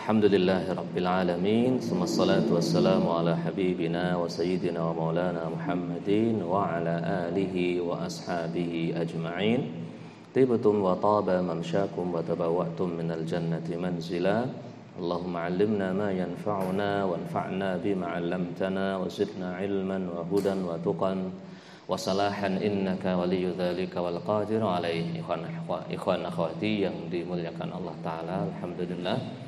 Alhamdulillahi Rabbil Alamin. Wassalatu wassalamu ala habibina wa sayyidina wa maulana Muhammadin wa ala alihi wa ashabihi ajma'in. Tibtum wa taba mamsyakum wa tabawwa'tum minal jannati manzila. Allahumma 'allimna ma yanfa'una wanfa'na bima 'allamtana wa zidna 'ilman wa hudan wa tuqan wa salahan innaka waliyyu dzalika wal qadiru 'alaihi. Ikhwan akhwati yang dimuliakan Allah taala, alhamdulillah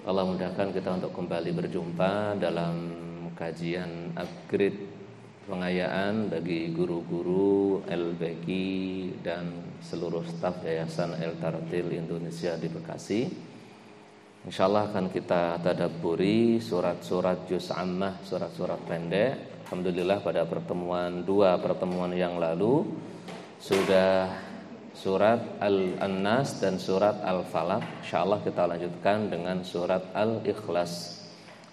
Allah mudahkan kita untuk kembali berjumpa dalam kajian upgrade pengayaan bagi guru-guru LBQ dan seluruh staf Yayasan El-Tartil Indonesia di Bekasi. Insyaallah akan kita tadabburi surat-surat juz ammah, surat-surat pendek. Alhamdulillah pada dua pertemuan yang lalu sudah surat Al-Nas dan surat Al-Falaq. Insyaallah kita lanjutkan dengan surat Al-Ikhlas.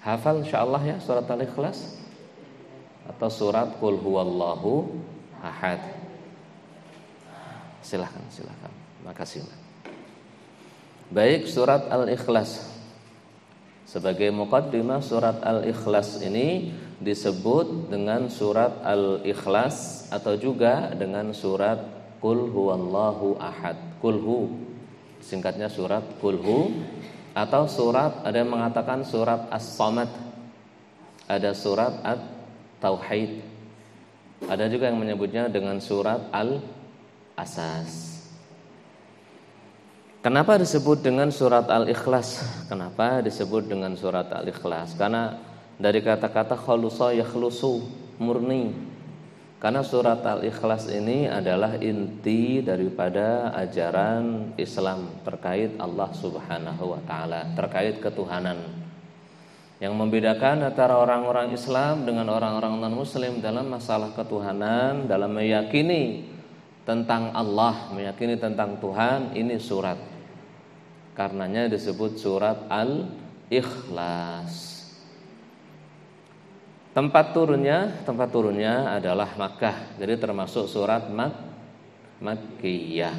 Hafal insyaallah ya surat Al-Ikhlas atau surat Qul huwallahu ahad. Silakan. Makasih. Baik, surat Al-Ikhlas. Sebagai muqaddimah, surat Al-Ikhlas ini disebut dengan surat Al-Ikhlas atau juga dengan surat Qul huwallahu ahad. Qulhu singkatnya surat Qulhu, atau surat, ada yang mengatakan surat As-Samad, ada surat At-Tauhid, ada juga yang menyebutnya dengan surat Al-Asas. Kenapa disebut dengan surat Al-Ikhlas? Kenapa disebut dengan surat Al-Ikhlas? Karena dari kata-kata khulusa yakhlusu, murni. Karena surat Al-Ikhlas ini adalah inti daripada ajaran Islam terkait Allah Subhanahu wa taala, terkait ketuhanan. Yang membedakan antara orang-orang Islam dengan orang-orang non-muslim dalam masalah ketuhanan, dalam meyakini tentang Allah, meyakini tentang Tuhan, ini surat. Karenanya disebut surat Al-Ikhlas. Tempat turunnya adalah Makkah. Jadi termasuk surat Makkiyah.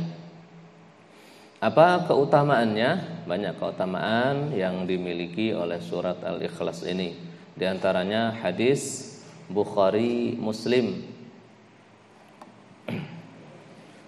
Apa keutamaannya? Banyak keutamaan yang dimiliki oleh surat Al-Ikhlas ini. Di antaranya hadis Bukhari Muslim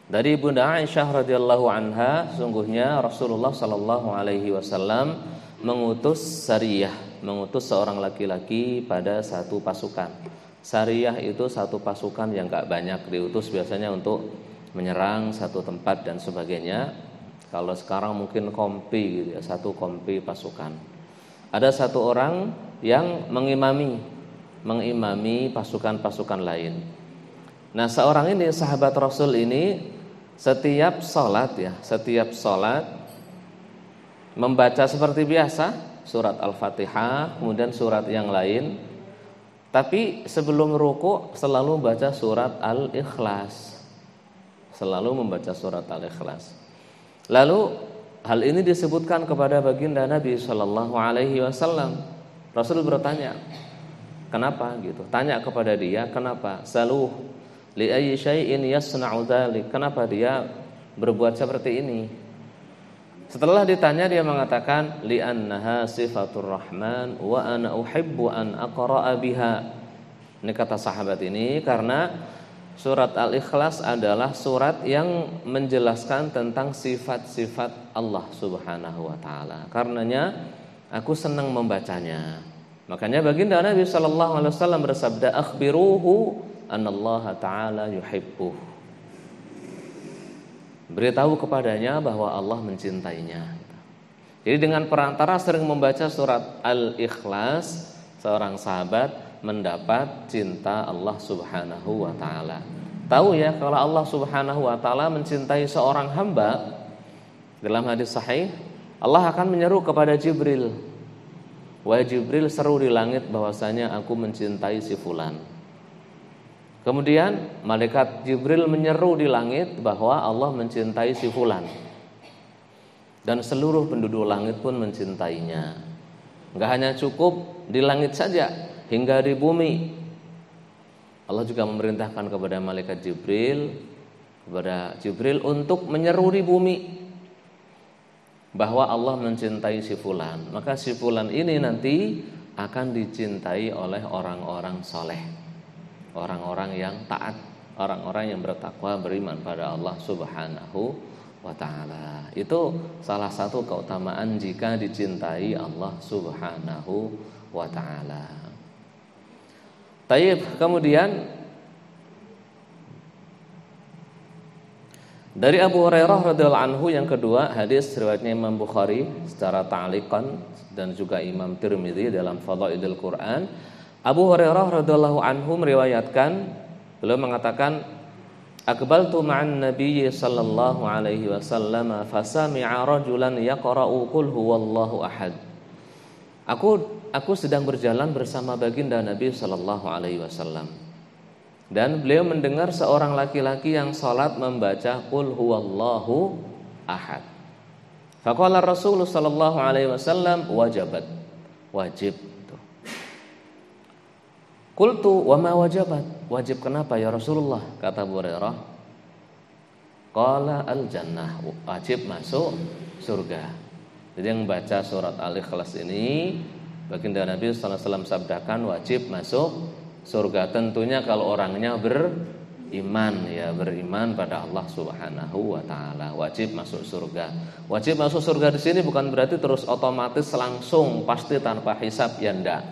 dari Bunda Aisyah radhiyallahu anha, sungguhnya Rasulullah sallallahu alaihi wasallam mengutus sariyah, mengutus seorang laki-laki pada satu pasukan. Sariyah itu satu pasukan yang gak banyak, diutus biasanya untuk menyerang satu tempat dan sebagainya. Kalau sekarang mungkin kompi gitu ya, satu kompi pasukan. Ada satu orang yang mengimami pasukan-pasukan lain. Nah, seorang ini sahabat Rasul ini setiap sholat membaca seperti biasa surat Al-Fatihah, kemudian surat yang lain. Tapi sebelum ruku selalu membaca surat Al-Ikhlas. Lalu hal ini disebutkan kepada baginda Nabi sallallahu alaihi wasallam. Rasul bertanya, "Kenapa?" gitu. Tanya kepada dia, "Kenapa?" Saluh li ayyi syai'in yasna'u dzalik. Kenapa dia berbuat seperti ini? Setelah ditanya, dia mengatakan, li'annaha sifatur rahman wa ana uhibbu an aqra'a biha. Ini kata sahabat ini karena surat Al-Ikhlas adalah surat yang menjelaskan tentang sifat-sifat Allah Subhanahu wa taala. Karenanya aku senang membacanya. Makanya baginda Nabi sallallahu alaihi wasallam bersabda, akhbiruhu anallaha ta'ala yuhibbuh. Beritahu kepadanya bahwa Allah mencintainya. Jadi dengan perantara sering membaca surat Al-Ikhlas, seorang sahabat mendapat cinta Allah Subhanahu wa taala. Tahu ya kalau Allah Subhanahu wa taala mencintai seorang hamba, dalam hadis sahih Allah akan menyeru kepada Jibril. Wahai Jibril, seru di langit bahwasanya aku mencintai si fulan. Kemudian malaikat Jibril menyeru di langit bahwa Allah mencintai si fulan. Dan seluruh penduduk langit pun mencintainya. Enggak hanya cukup di langit saja, hingga di bumi. Allah juga memerintahkan kepada malaikat Jibril untuk menyeru di bumi. bahwa Allah mencintai si fulan, maka si fulan ini nanti akan dicintai oleh orang-orang soleh, orang-orang yang taat, orang-orang yang bertakwa, beriman pada Allah Subhanahu wa ta'ala. Itu salah satu keutamaan jika dicintai Allah Subhanahu wa ta'ala. Taib, kemudian dari Abu Hurairah radhiyallahu anhu yang kedua, hadis riwayatnya Imam Bukhari secara ta'liqan dan juga Imam Tirmidzi dalam Fadhailul Quran. Abu Hurairah radhiyallahu anhu meriwayatkan, beliau mengatakan, "Aqbaltu ma'an Nabiy sallallahu alaihi wasallam fasami'a rajulan yaqra'u qul huwallahu ahad." Aku sedang berjalan bersama baginda Nabi sallallahu alaihi wasallam. Dan beliau mendengar seorang laki-laki yang salat membaca qul huwallahu ahad. Faqala Rasul sallallahu alaihi wasallam wajabat. Wajib. Qultu wa ma wajabat? Wajib kenapa ya Rasulullah? Kata Abu Hurairah. Qala al jannah, wajib masuk surga. Jadi yang baca surat Al-Ikhlas ini baginda Nabi sallallahu alaihi wasallam sabdakan wajib masuk surga. Tentunya kalau orangnya beriman, ya, beriman pada Allah Subhanahu wa taala, wajib masuk surga. Wajib masuk surga di sini bukan berarti terus otomatis langsung pasti tanpa hisab, ya enggak.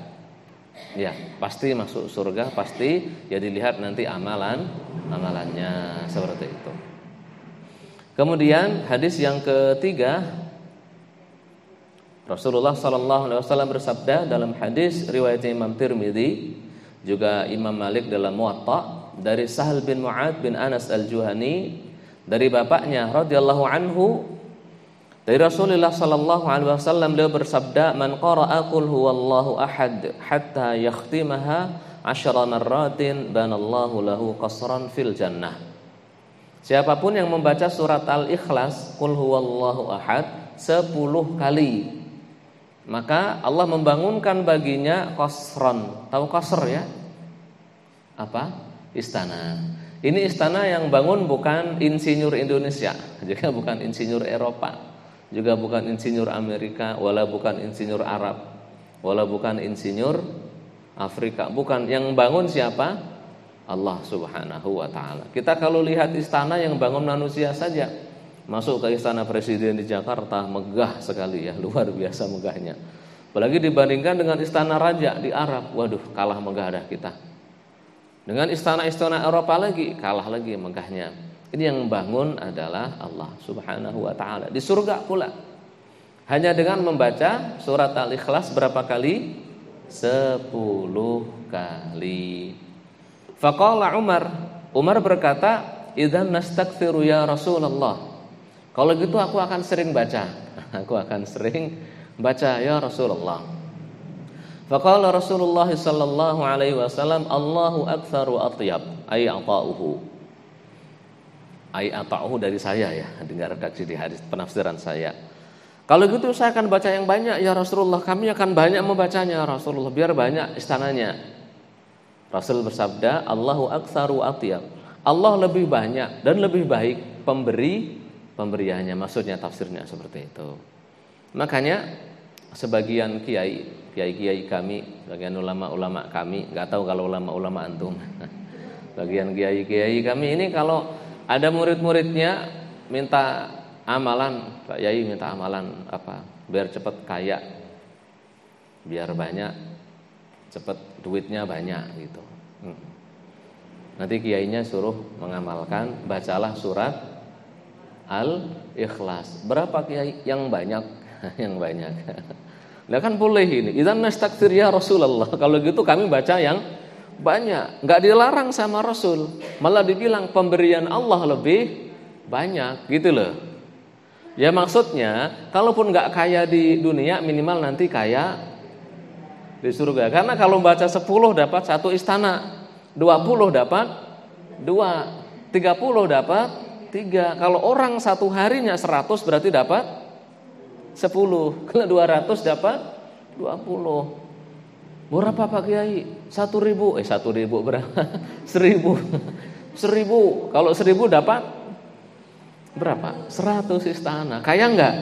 Ya, pasti masuk surga, pasti ya dilihat nanti amalannya seperti itu. Kemudian hadis yang ketiga, Rasulullah sallallahu alaihi wasallam bersabda dalam hadis riwayat Imam Tirmidzi juga Imam Malik dalam Muwatta dari Sahal bin Mu'ad bin Anas al-Juhani dari bapaknya radhiyallahu anhu dari Rasulullah sallallahu alaihi wasallam, beliau bersabda, "Man qara'a qul huwallahu ahad hatta yakhtimaha 10 marratin banallahu lahu qasran fil jannah." Siapapun yang membaca surat Al-Ikhlas qul huwallahu ahad 10 kali, maka Allah membangunkan baginya qasran. Tahu qasr ya? Apa? Istana. Ini istana yang bangun bukan insinyur Indonesia, juga bukan insinyur Eropa, juga bukan insinyur Amerika, wala bukan insinyur Arab, wala bukan insinyur Afrika. Bukan, yang bangun siapa? Allah Subhanahu wa ta'ala. Kita kalau lihat istana yang bangun manusia saja, masuk ke istana presiden di Jakarta, megah sekali ya, luar biasa megahnya. Apalagi dibandingkan dengan istana raja di Arab, waduh, kalah megah dah kita. Dengan istana-istana Eropa lagi, kalah lagi megahnya. Ini yang membangun adalah Allah Subhanahu wa ta'ala. Di surga pula, hanya dengan membaca surat Al-Ikhlas berapa kali? 10 kali. Faqala Umar berkata, "Idzan nastaghfiru ya Rasulullah." Kalau gitu aku akan sering baca. Aku akan sering baca ya Rasulullah. Faqala Rasulullah sallallahu alaihi wasallam, "Allahu aktsaru atyab ay ata'uhu." Ay ata'uhu dari saya ya, dengar redaksi di hadis penafsiran saya. Kalau gitu saya akan baca yang banyak ya Rasulullah. Kami akan banyak membacanya ya Rasulullah, biar banyak istananya. Rasul bersabda, "Allahu aktsaru atyab." Allah lebih banyak dan lebih baik pemberiannya, maksudnya tafsirnya seperti itu. Makanya sebagian kiai kami, bagian ulama-ulama kami, enggak tahu kalau ulama-ulama antum. Bagian kiai kami ini kalau ada murid-muridnya minta amalan, Pak Yai minta amalan apa? Biar cepat kaya. Biar banyak, cepat duitnya banyak gitu. Nanti kiainya suruh mengamalkan, bacalah surat Al-Ikhlas. Berapa kiai? Yang banyak, yang banyak. Nah kan boleh ini. Idzan nastaghfir ya Rasulullah. Kalau gitu kami baca yang banyak. Enggak dilarang sama Rasul. Malah dibilang pemberian Allah lebih banyak, gitu loh. Ya maksudnya, kalaupun enggak kaya di dunia, minimal nanti kaya di surga. Karena kalau baca 10 dapat 1 istana, 20 dapat 2, 30 dapat 3. Kalau orang satu harinya 100 berarti dapat 10. Kalau 200 dapat 20. Berapa Pak Kiai? 1.000. 1.000 berapa? 1.000. 1.000. Kalau 1.000 dapat berapa? 100 istana. Kaya enggak?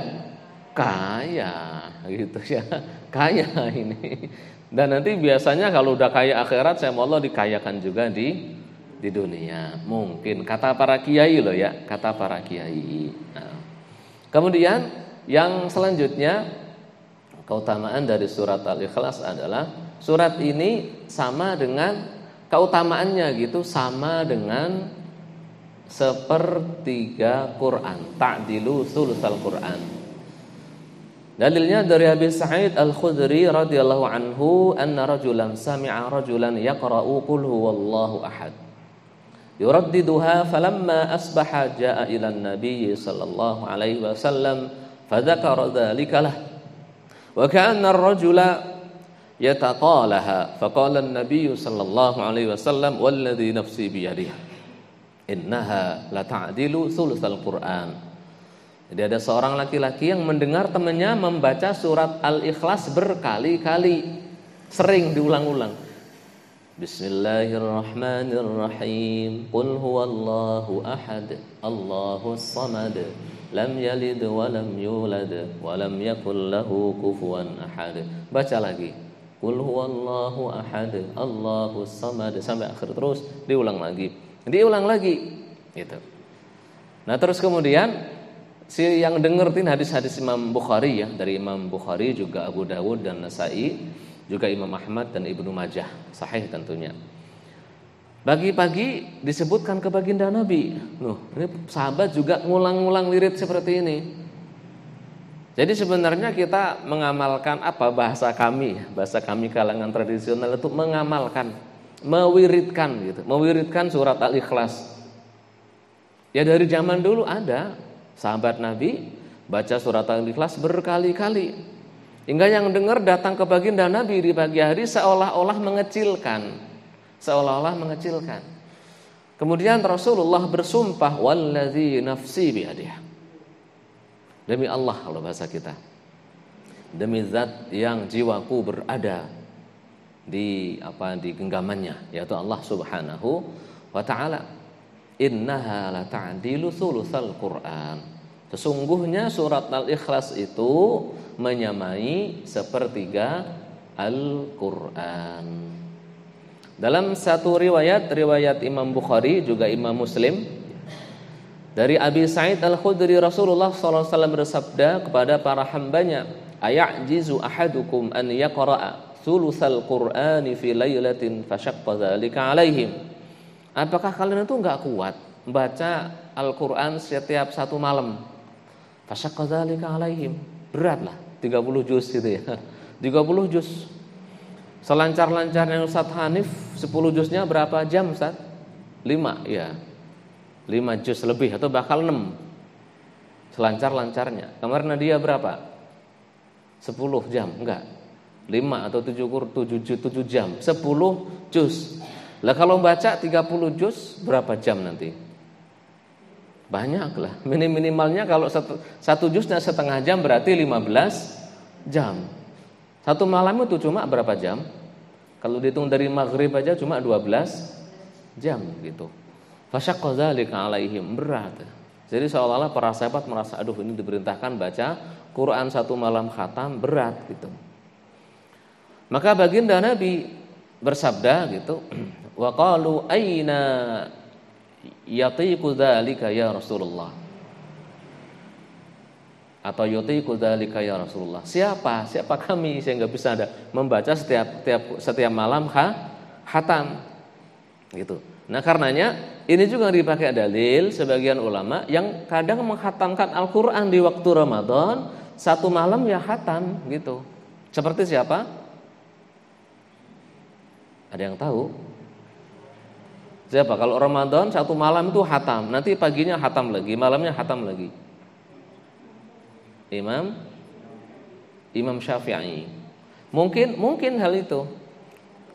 kaya gitu ya. Kaya ini. Dan nanti biasanya kalau udah kaya akhirat, saya mau Allah dikayakan juga di dunia. Mungkin kata para kiai loh ya, kata para kiai. Nah, kemudian yang selanjutnya, keutamaan dari surat Al-Ikhlas adalah surat ini sama dengan keutamaannya gitu, sama dengan sepertiga Quran, ta'dilu thulutsal Quran. Dalilnya dari Abi Sa'id Al-Khudri radhiyallahu anhu, anna rajulan sami'a rajulan yaqra'u qul huwallahu ahad yuraddiduha falamma asbaha jaa'a ila an-nabiy sallallahu alaihi wasallam fadzakara dzalika lah wa ka'anna ar-rajula yataqalaha faqala an-nabiy sallallahu alaihi wasallam walladzi nafsi bi yadihi innaha la ta'dilu thulutsal Qur'an. Jadi ada seorang laki-laki yang mendengar temannya membaca surat Al-Ikhlas berkali-kali, sering diulang-ulang. Bismillahirrahmanirrahim. Qul huwallahu ahad, Allahus samad, lam yalid wa lam yulad wa lam yakul lahu kufuwan ahad. Baca lagi. Qul huwallahu ahad, Allahus samad, sampai akhir terus diulang lagi. Diulang lagi gitu. Nah, terus kemudian si yang dengerin hadis-hadis Imam Bukhari ya, dari Imam Bukhari juga Abu Dawud dan Nasai, juga Imam Ahmad dan Ibnu Majah, sahih tentunya. Pagi-pagi disebutkan ke baginda Nabi. Ini sahabat juga ngulang-ngulang lirik seperti ini. Jadi sebenarnya kita mengamalkan apa bahasa kami kalangan tradisional itu mengamalkan, mewiridkan gitu, mewiridkan surat Al-Ikhlas. Ya dari zaman dulu ada sahabat Nabi baca surat Al-Ikhlas berkali-kali. Hingga yang dengar datang ke baginda Nabi di pagi hari seolah-olah mengecilkan. Kemudian Rasulullah bersumpah, walladzi nafsi biyadihi. Demi Allah kalau bahasa kita. Demi zat yang jiwaku berada di genggamannya, yaitu Allah Subhanahu wa taala. Innaha la ta'dilu thulutsal Qur'an. Sesungguhnya surat Al-Ikhlas itu menyamai sepertiga Al-Quran. Dalam satu riwayat Imam Bukhari juga Imam Muslim, dari Abi Sa'id Al-Khudri, Rasulullah SAW bersabda kepada para hambanya, ayajizu ahadukum an yaqra'a thulutsal Qur'ani fi lailatin fashaqqa dzalika alaihim. Apakah kalian itu enggak kuat membaca Al-Quran setiap satu malam? Fashaqqa dzalika alaihim. Beratlah 30 juz gitu ya. 30 juz. Selancar-lancarnya Ustaz Hanif 10 juznya berapa jam Ustaz? 5 ya. 5 juz lebih atau bahkan 6. Selancar-lancarnya. Kemarin Nadia berapa? 10 jam, enggak. 5 atau 7 jam. 10 juz. Lah kalau baca 30 juz berapa jam nanti? Banyak lah. Minimalnya kalau satu juznya setengah jam berarti 15 jam. Satu malam itu cuma berapa jam? Kalau dihitung dari maghrib aja cuma 12 jam gitu. Fasyaqqa dzalika alaihim, berat. Jadi seolah-olah para sahabat merasa aduh ini diperintahkan baca Quran satu malam khatam, berat gitu. Maka baginda Nabi bersabda gitu, wa qalu aina yatiqu dzalika ya Rasulullah, atau yutiqu dzalika ya Rasulullah. Siapa kami sehingga bisa membaca setiap malam khatam gitu. Nah, karenanya ini juga dipakai dalil sebagian ulama yang kadang menghatamkan Al-Qur'an di waktu Ramadan, satu malam ya khatam gitu. Seperti siapa? Ada yang tahu? Siapa? Kalau Ramadan satu malam itu khatam, nanti paginya khatam lagi, malamnya khatam lagi. Imam Syafi'i. Mungkin hal itu.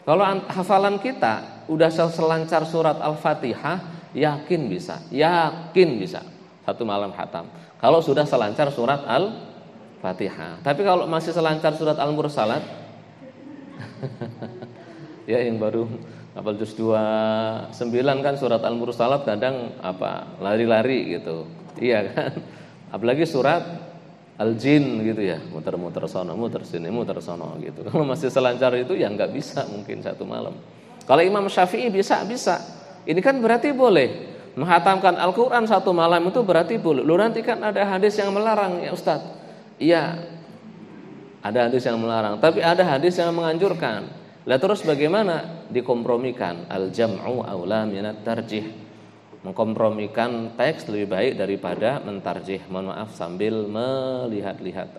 Kalau hafalan kita udah selancar surat Al-Fatihah, yakin bisa satu malam khatam. Kalau sudah selancar surat Al-Fatihah. Tapi kalau masih selancar surat Al-Mursalat ya yang baru hafal juz 29 kan surat Al-Mursalat kadang lari-lari gitu. Iya kan? Apalagi surat al-jin gitu ya, muter-muter sono, muter sini, muter sono gitu. Kalau masih selancar itu ya nggak bisa mungkin satu malam. Kalau Imam Syafi'i bisa. Ini kan berarti boleh menghatamkan Al-Quran satu malam itu berarti boleh. Lu nanti kan ada hadis yang melarang ya Ustaz. Iya, ada hadis yang melarang, tapi ada hadis yang menganjurkan. Lah terus bagaimana? Dikompromikan. Al-jam'u aula minat tarjih. Mengkompromikan teks lebih baik daripada mentarjih. Mohon maaf sambil melihat-lihat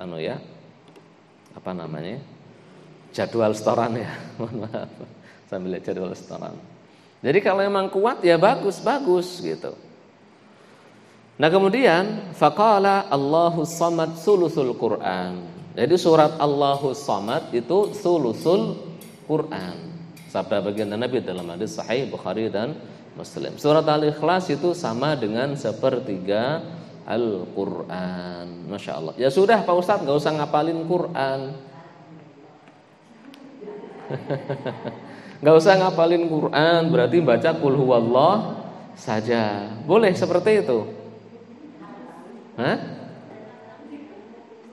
apa namanya? Jadwal setoran ya. Mohon maaf. Sambil lihat jadwal setoran. Jadi kalau memang kuat ya bagus gitu. Nah kemudian faqala Allahus Samad sulusul Quran. Jadi surat Allahus Samad itu sulusul Quran. Sabda baginda Nabi dalam hadis sahih Bukhari dan Muslim. Surat Al-Ikhlas itu sama dengan sepertiga Al-Quran. Masya Allah. Ya sudah Pak Ustadz, gak usah ngapalin Quran. Gak usah ngapalin Quran, berarti baca Qul Huwallah saja. Boleh seperti itu? Hah?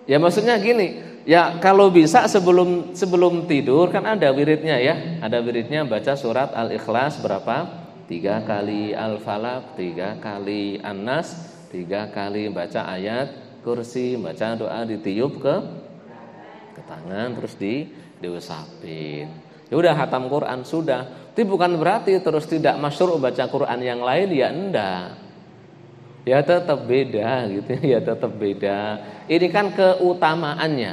Ya maksudnya gini, ya kalau bisa sebelum tidur kan ada wiridnya ya. Ada wiridnya baca surat Al-Ikhlas berapa? 3 kali, Al-Falaq 3 kali, An-Nas 3 kali, baca ayat kursi, baca doa ditiup ke tangan terus diusapin. Ya udah khatam Quran sudah. Itu bukan berarti terus tidak masyru' baca Quran yang lain ya enggak. Ya tetap beda gitu ya, tetap beda. Ini kan keutamaannya.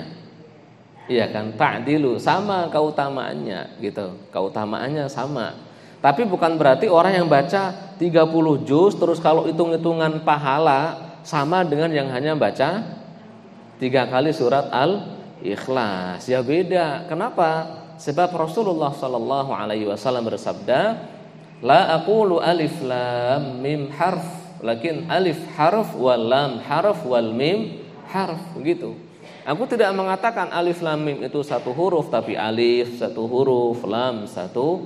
Iya kan, ta'dilu sama keutamaannya gitu. Keutamaannya sama. Tapi bukan berarti orang yang baca 30 juz terus kalau hitung-hitungan pahala sama dengan yang hanya baca 3 kali surat Al-Ikhlas. Ya beda. Kenapa? Sebab Rasulullah sallallahu alaihi wasallam bersabda, "La aqulu alif lam mim harf, lakin alif harf wal lam harf wal mim harf." Begitu. Aku tidak mengatakan alif lam mim itu satu huruf, tapi alif satu huruf, lam satu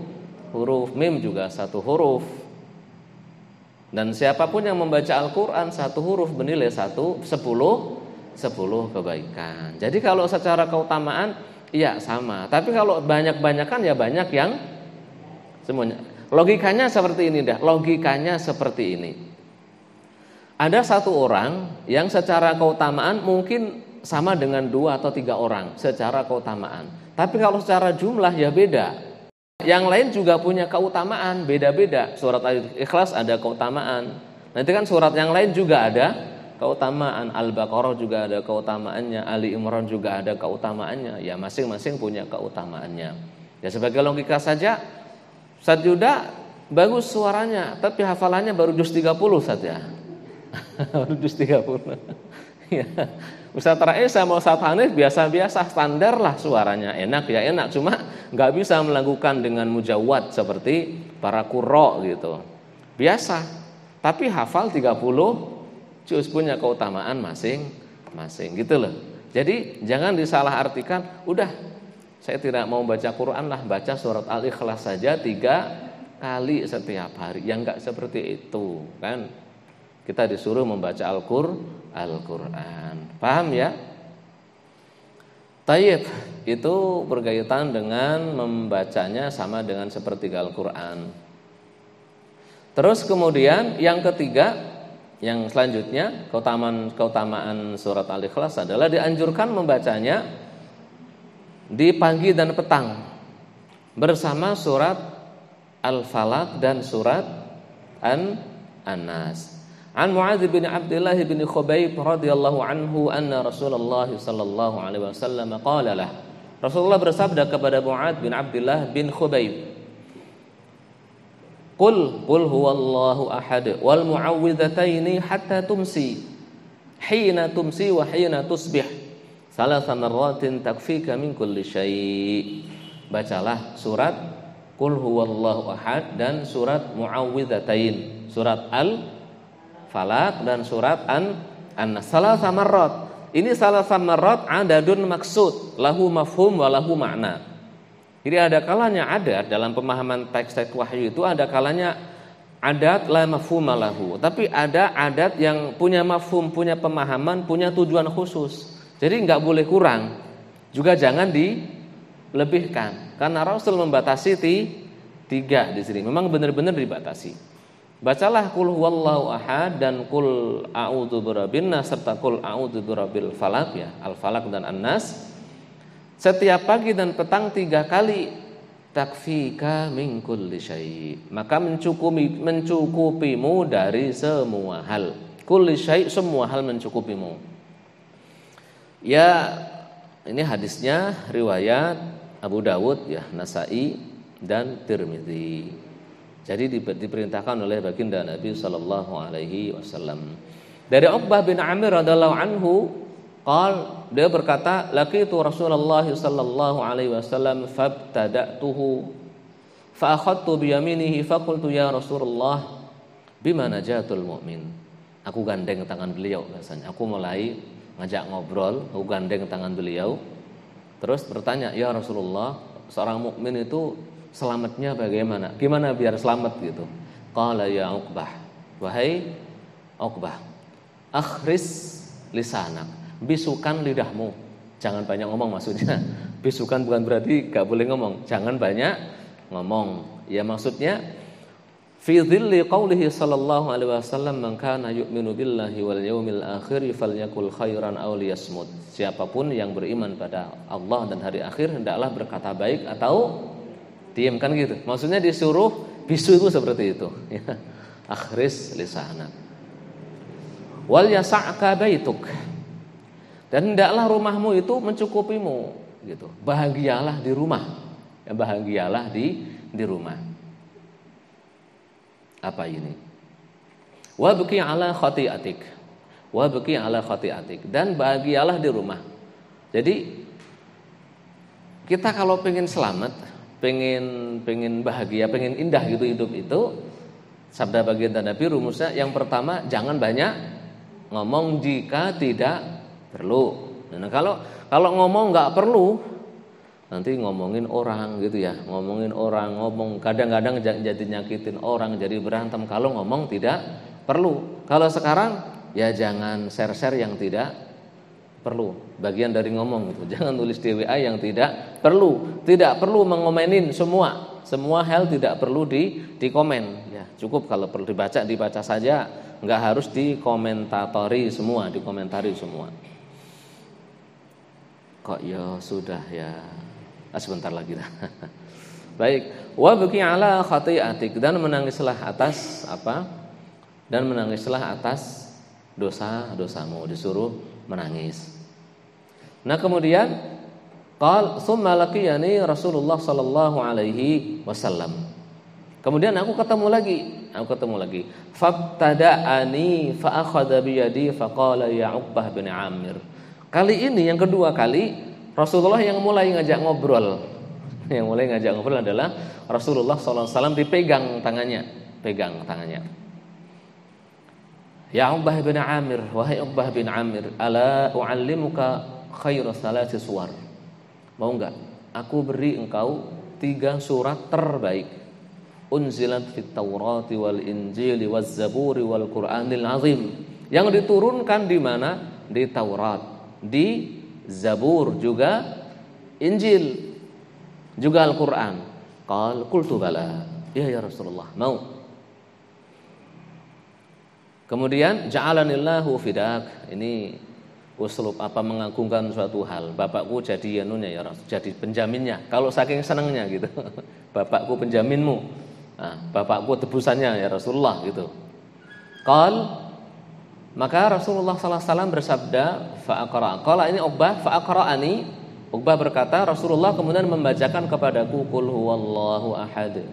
huruf, mim juga satu huruf. Dan siapapun yang membaca Al-Quran satu huruf bernilai 10 kebaikan. Jadi kalau secara keutamaan iya sama. Tapi kalau banyak-banyakan ya banyak yang semuanya. Logikanya seperti ini dah. Logikanya seperti ini. Ada satu orang yang secara keutamaan mungkin sama dengan 2 atau 3 orang secara keutamaan. Tapi kalau secara jumlah ya beda. Yang lain juga punya keutamaan, beda-beda. Surat Al-Ikhlas ada keutamaan. Nanti kan surat yang lain juga ada keutamaan. Al-Baqarah juga ada keutamaannya, Ali Imran juga ada keutamaannya. Ya masing-masing punya keutamaannya. Ya sebagai logika saja, Ustaz Yuda bagus suaranya, tapi hafalannya baru juz 30 saja. Baru juz 30. Ya. Ustaz terakhir saya mau Ustaz Hanif biasa-biasa, standar lah suaranya, enak ya enak, cuma nggak bisa melakukan dengan mujawad seperti para qurra gitu. Biasa, tapi hafal 30 juz punya keutamaan masing-masing gitu loh. Jadi jangan disalahartikan, udah saya tidak mau baca Quran lah, baca surat Al-Ikhlas saja 3 kali setiap hari. Yang enggak seperti itu kan. Kita disuruh membaca Al-Quran. Paham ya? Tayyib, itu berkaitan dengan membacanya sama dengan sepertiga Al-Quran. Terus kemudian yang ketiga, yang selanjutnya keutamaan surat Al-Ikhlas adalah dianjurkan membacanya di pagi dan petang bersama surat Al-Falaq dan surat An-Nas. An Mu'adz bin Abdullah bin Khubayb radhiyallahu anhu anna Rasulullah sallallahu alaihi wasallam qala lah. Rasulullah bersabda kepada Mu'adz bin Abdullah bin Khubayb, Qul huwallahu ahad wal mu'awwidhataini hatta tumsi hina tumsi wa hina tusbih salasa marratin takfika min kulli syai'. Bacalah surat Qul huwallahu ahad dan surat Mu'awwidhatain, surat Al-Falaq dan surat An-Nas salasa marrat. Ini salasa marrat adadun maksud, lahu mafhum wa lahu makna. Jadi ada kalanya adat dalam pemahaman teks-teks wahyu itu, ada kalanya adat la mafhuma lahu, tapi ada adat yang punya mafhum, punya pemahaman, punya tujuan khusus. Jadi nggak boleh kurang, juga jangan dilebihkan. Karena Rasul membatasi 3 di sini. Memang benar-benar dibatasi. Bacalah qul huwallahu ahad dan qul a'udzu birabbin nas serta qul a'udzu birabbil falaq ya, al-falaq dan an-nas. Setiap pagi dan petang 3 kali, takfika min kulli syai'. Maka mencukupimu dari semua hal. Kulli syai', semua hal mencukupimu. Ya, ini hadisnya riwayat Abu Dawud ya, Nasa'i dan Tirmidzi. Jadi diperintahkan oleh baginda Nabi sallallahu alaihi wasallam. Dari Uqbah bin Amir radhiyallahu anhu, dia berkata, laqitu Rasulullah sallallahu alaihi wasallam fabtada'tuhu fa akhadtu bi yaminihi fa qultu ya Rasulullah bima najatul mu'min. Aku gandeng tangan beliau biasanya. Aku mulai ngajak ngobrol, aku gandeng tangan beliau. Terus bertanya, "Ya Rasulullah, seorang mukmin itu selamatnya bagaimana? Gimana biar selamat gitu?" Qala ya Uqbah, wahai Uqbah, akhris lisanak, bisukan lidahmu. Jangan banyak ngomong maksudnya. Bisukan bukan berarti gak boleh ngomong, jangan banyak ngomong. Ya maksudnya fi dhilli qaulihi sallallahu alaihi wasallam man kana yu'minu billahi wal yaumil akhir falyakul khairan aw liyasmut. Siapapun yang beriman pada Allah dan hari akhir hendaklah berkata baik atau diam, kan gitu. Maksudnya disuruh bisu itu seperti itu ya. Akhris lisanak. Wal yasa'ka baituk. Dan hendaklah rumahmu itu mencukupimu gitu. Bahagialah di rumah. Ya, bahagialah di rumah. Apa ini? Wa baqi ala khati'atik. Wa baqi ala khati'atik. Dan bahagialah di rumah. Jadi kita kalau pengen selamat, pengen bahagia, pengen indah gitu hidup itu, sabda baginda Nabi rumusnya yang pertama jangan banyak ngomong jika tidak perlu. Nah, kalau ngomong nggak perlu, nanti ngomongin orang gitu ya, ngomong kadang-kadang jadi nyakitin orang, jadi berantem kalau ngomong tidak perlu. Kalau sekarang ya jangan share-share yang tidak perlu, bagian dari ngomong itu. Jangan tulis di WA yang tidak perlu. Tidak perlu mengomenin semua hal tidak perlu dikomen. Ya, cukup kalau perlu dibaca saja, nggak harus dikomentari semua. Kok ya sudah ya. Sebentar lagi dah. Baik, wa baqi ala khati'atik, dan menangislah atas apa? Dan menangislah atas dosa-dosamu, disuruh menangis. Nah kemudian qal summa laqiyani Rasulullah sallallahu alaihi wasallam. Kemudian aku ketemu lagi. Fabtada'ani fa akhadha bi yadi fa qala ya Uqbah bin Amir. Kali ini yang kedua kali Rasulullah yang mulai ngajak ngobrol. Yang mulai ngajak ngobrol adalah Rasulullah sallallahu alaihi wasallam, dipegang tangannya. Ya Uqbah bin Amir, wahai Uqbah bin Amir, ala u'allimuka khairu salati suwar. Mau enggak aku beri engkau 3 surat terbaik. Unzilat fit Taurati wal Injili waz Zaburi wal Qur'anil azim. Yang diturunkan di mana? Di Taurat, di Zabur, juga Injil, juga Al-Qur'an. Qultu bala. Ya Rasulullah, mau. Kemudian ja'alanillahu fidak. Ini uslub mengagungkan suatu hal. Bapakku jadi ya Rasul, jadi penjaminnya. Kalau saking senangnya gitu. Bapakku penjaminmu. Nah, bapakku tebusannya ya Rasulullah gitu. Maka Rasulullah sallallahu alaihi wasallam bersabda, fa'aqra. Qala ini Uqbah, fa'aqra'ani. Uqbah berkata, Rasulullah kemudian membacakan kepadaku qul huwallahu ahad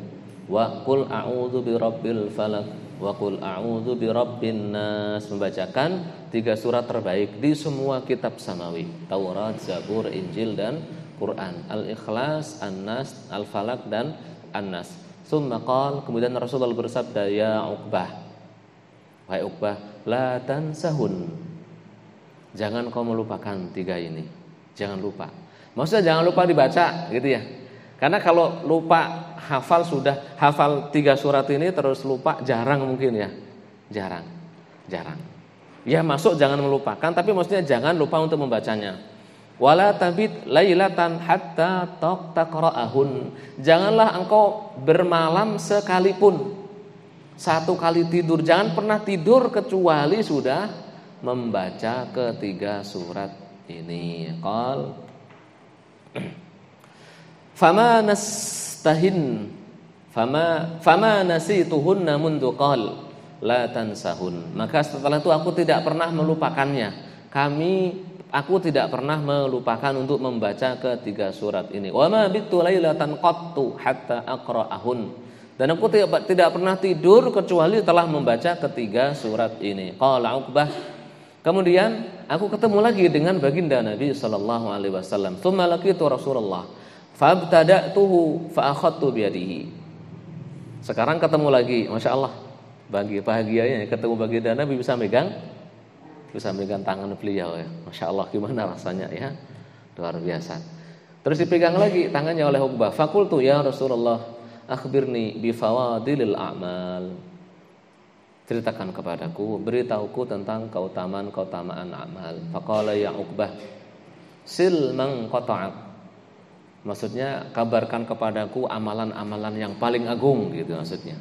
wa qul a'udzu birabbil falaq wa qul a'udzu birabbin nas. Membacakan 3 surat terbaik di semua kitab samawi, Taurat, Zabur, Injil dan Quran. Al-Ikhlas, An-Nas, Al-Falaq dan An-Nas. Tsumma qala, kemudian Rasulullah bersabda, ya Uqbah, wahai Uqbah, la tansahun. Jangan kau melupakan 3 ini. Jangan lupa. Maksudnya jangan lupa dibaca gitu ya. Karena kalau lupa hafal 3 surat ini terus lupa jarang mungkin ya. Jarang. Ya masuk jangan melupakan, tapi maksudnya jangan lupa untuk membacanya. Wala tabit lailatan hatta taqra'ahun. Janganlah engkau bermalam sekalipun, satu kali tidur, jangan pernah tidur kecuali sudah membaca ketiga surat ini. Qal fama nastahin fama nasituhunna mundu qal la tansahun. Maka setelah itu aku tidak pernah melupakannya. Aku tidak pernah melupakan untuk membaca ketiga surat ini. Wa ma bitu lailatan qattu hatta aqra'ahun. Dan aku tidak pernah tidur kecuali telah membaca ketiga surat ini. Qala Uqbah. Kemudian aku ketemu lagi dengan baginda Nabi sallallahu alaihi wasallam. Tsumma laqitu Rasulullah fabtada'tuhu fa akhadtu bi yadihi. Sekarang ketemu lagi, Masya Allah. Bahagianya ketemu baginda Nabi bisa megang tangan beliau ya. Masya Allah, gimana rasanya ya, luar biasa. Terus dipegang lagi tangannya oleh Uqbah. Fakultu ya Rasulullah akhbirni bi fawadilil a'mal. Ceritakan kepadaku, beritahuku tentang keutamaan amal. Faqala ya Uqbah sil man qata'ak. Maksudnya kabarkan kepadaku amalan-amalan yang paling agung gitu maksudnya.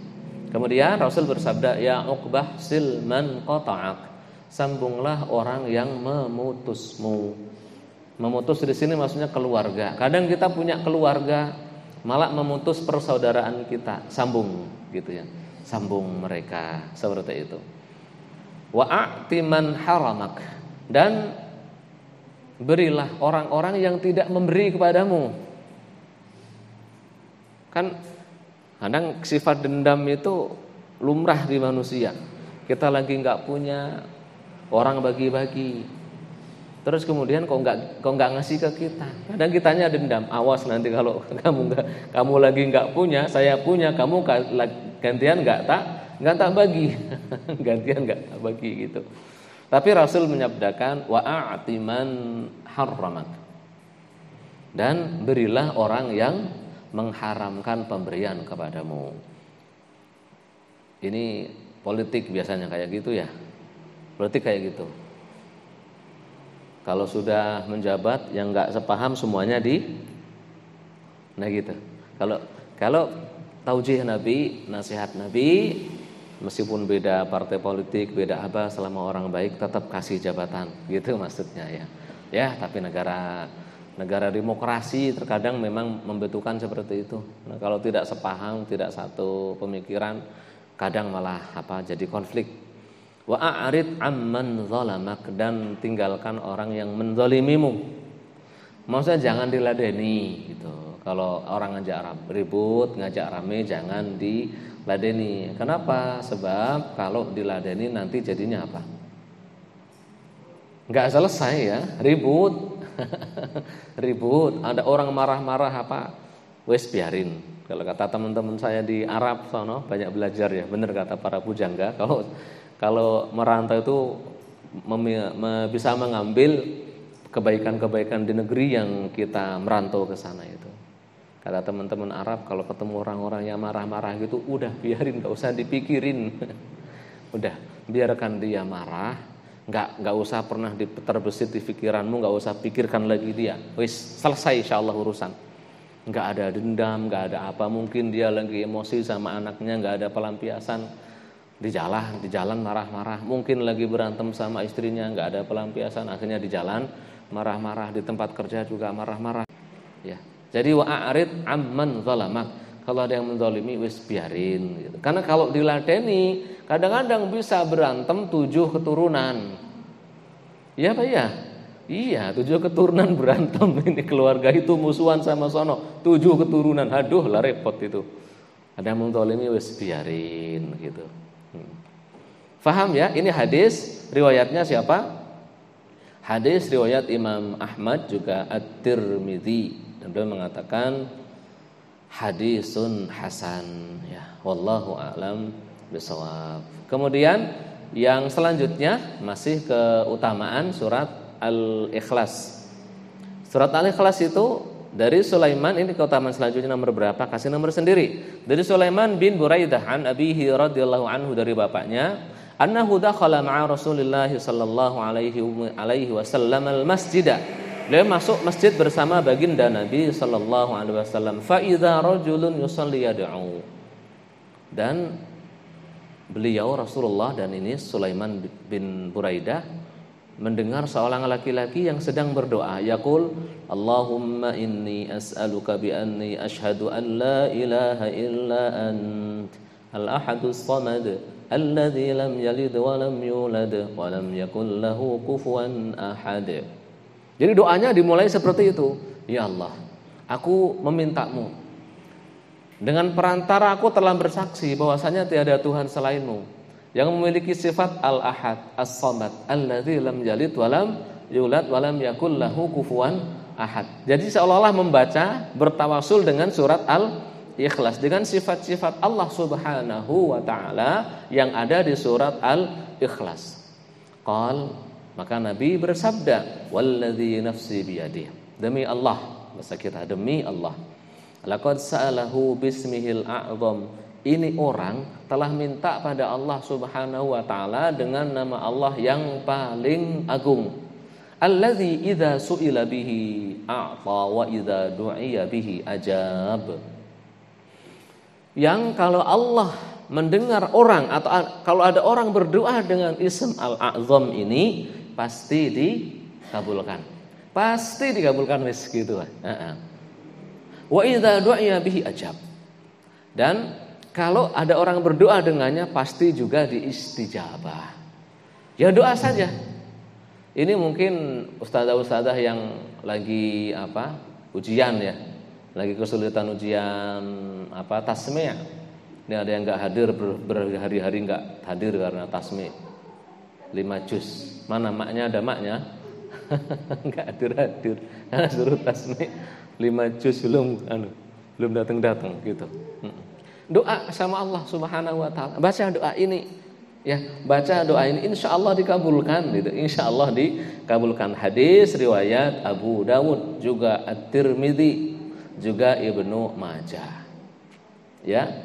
Kemudian Rasul bersabda, ya Uqbah sil man qata'ak. Sambunglah orang yang memutusmu. Memutus di sini maksudnya keluarga. Kadang kita punya keluarga malah memutus persaudaraan kita, sambung gitu ya. Sambung mereka seperti itu. Wa a'ti man haramak, dan berilah orang-orang yang tidak memberi kepadamu. Kan kadang sifat dendam itu lumrah di manusia. Kita lagi nggak punya, orang bagi-bagi, terus kemudian kok nggak ngasih ke kita. Kadang kitanya dendam. Awas nanti kalau kamu lagi nggak punya, saya punya, kamu gantian nggak tak bagi, gantian nggak tak bagi gitu. Tapi Rasul menyabdakan wa a'timan harramak, dan berilah orang yang mengharamkan pemberian kepadamu. Ini politik biasanya kayak gitu ya. Politik kayak gitu. Kalau sudah menjabat yang nggak sepaham semuanya nah gitu. Kalau taujih Nabi, nasihat Nabi, meskipun beda partai politik, beda apa, selama orang baik tetap kasih jabatan, gitu maksudnya ya. Ya, tapi negara demokrasi terkadang memang membutuhkan seperti itu. Nah, kalau tidak sepaham, tidak satu pemikiran, kadang malah jadi konflik. Wa a'rid amman zalamak, dan tinggalkan orang yang menzalimimu. Maksudnya jangan diladeni gitu. Kalau orang ngajak ribut, ngajak rame, jangan diladeni. Kenapa? Sebab kalau diladeni nanti jadinya apa? Enggak selesai ya, ribut. Ribut, ada orang marah-marah wes biarin. Kalau kata teman-teman saya di Arab sono, banyak belajar ya, benar kata para pujangga, kalau merantau itu bisa mengambil kebaikan-kebaikan di negeri yang kita merantau ke sana itu. Kata teman-teman Arab, kalau ketemu orang-orang yang marah-marah gitu, udah biarin, enggak usah dipikirin. Udah, biarkan dia marah, enggak usah pernah terbesit di pikiranmu, enggak usah pikirkan lagi dia. Wis selesai insyaallah urusan. Enggak ada dendam, enggak ada apa. Mungkin dia lagi emosi sama anaknya, enggak ada pelampiasan. Di jalan marah-marah. Mungkin lagi berantem sama istrinya, enggak ada pelampiasan, akhirnya di jalan marah-marah, di tempat kerja juga marah-marah. Ya. Jadi wa'arid amman zalamak. Kalau ada yang menzalimi wis biarin gitu. Karena kalau diladeni kadang-kadang bisa berantem 7 keturunan. Iya Pak ya? Iya, 7 keturunan berantem. Ini keluarga itu musuhan sama sono, 7 keturunan. Aduh lah repot itu. Ada yang menzalimi wis biarin gitu. Faham ya? Ini hadis riwayatnya siapa? Hadis riwayat Imam Ahmad juga At-Tirmidzi. Dan beliau mengatakan hadisun hasan ya, wallahu a'lam bishawab. Kemudian yang selanjutnya masih keutamaan surat Al-Ikhlas. Surat Al-Ikhlas itu dari Sulaiman, ini keutamaan selanjutnya nomor berapa? Kasih nomor sendiri. Dari Sulaiman bin Buraidah an abihi radhiyallahu anhu, dari bapaknya, annahu dakhala ma'a Rasulillah sallallahu alaihi wasallam al-masjid. Beliau masuk masjid bersama baginda Nabi sallallahu alaihi wasallam. Fa idza rajulun yusalli yad'u. Dan beliau Rasulullah dan ini Sulaiman bin Buraidah mendengar seorang laki-laki yang sedang berdoa. Yaqul, Allahumma inni as'aluka bi anni ashhadu an la ilaha illa ant al-ahadus samad alladzi lam yalid wa lam yulad wa lam yakul lahu kufuwan ahad. Jadi doanya dimulai seperti itu. Ya Allah, aku memintamu dengan perantara aku telah bersaksi bahwasanya tiada Tuhan selainmu yang memiliki sifat al-ahad, as-samad, alladzi lam yalid wa lam yulad wa lam yakul lahu kufuwan ahad. Jadi seolah-olah membaca bertawasul dengan surat Al-Ikhlas dengan sifat-sifat Allah Subhanahu wa taala yang ada di surat Al-Ikhlas. Maka Nabi bersabda, "Walladzi nafsi biyadihi." Demi Allah, bahasa kita demi Allah. Laqad sa'alahu bismihil a'zam. Ini orang telah minta pada Allah Subhanahu wa taala dengan nama Allah yang paling agung. Allazi idza su'ila bihi a'ta wa idza du'iya bihi ajab. Yang kalau Allah mendengar orang atau kalau ada orang berdoa dengan ism al-a'zam ini pasti dikabulkan. Pasti dikabulkan wis gitu. Wa idza du'iya bihi ajab. Dan kalau ada orang berdoa dengannya pasti juga diistijabah. Ya doa saja. Ini mungkin ustazah-ustazah yang lagi ujian ya. Lagi kesulitan ujian tasmi'. Ini ada yang enggak hadir berhari-hari enggak hadir karena tasmi'. 5 juz. Mana maknya ada maknya? Enggak hadir. Suruh tasmi' 5 juz belum datang gitu. Doa sama Allah Subhanahu wa taala. Baca doa ini ya, baca doa ini insyaallah dikabulkan gitu. Insyaallah dikabulkan. Hadis riwayat Abu Dawud, juga At-Tirmidzi, juga Ibnu Majah. Ya.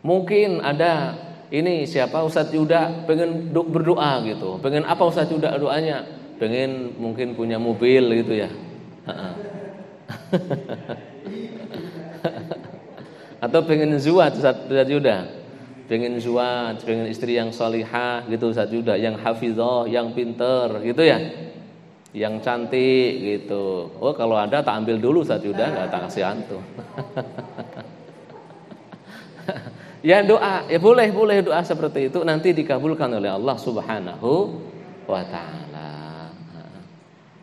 Mungkin ada ini siapa Ustaz Yuda pengen berdoa gitu. Pengen apa Ustaz Yuda doanya? Pengen mungkin punya mobil gitu ya. Atau pengen zuwaj Ustaz Yuda, pengen zuwaj, pengen istri yang salihah gitu Ustaz Yuda, yang hafizah, yang pinter gitu ya, yang cantik gitu. Oh kalau ada tak ambil dulu Ustaz Yuda, nggak tak kasih antum. Ya doa, ya boleh doa seperti itu nanti dikabulkan oleh Allah Subhanahu wa taala.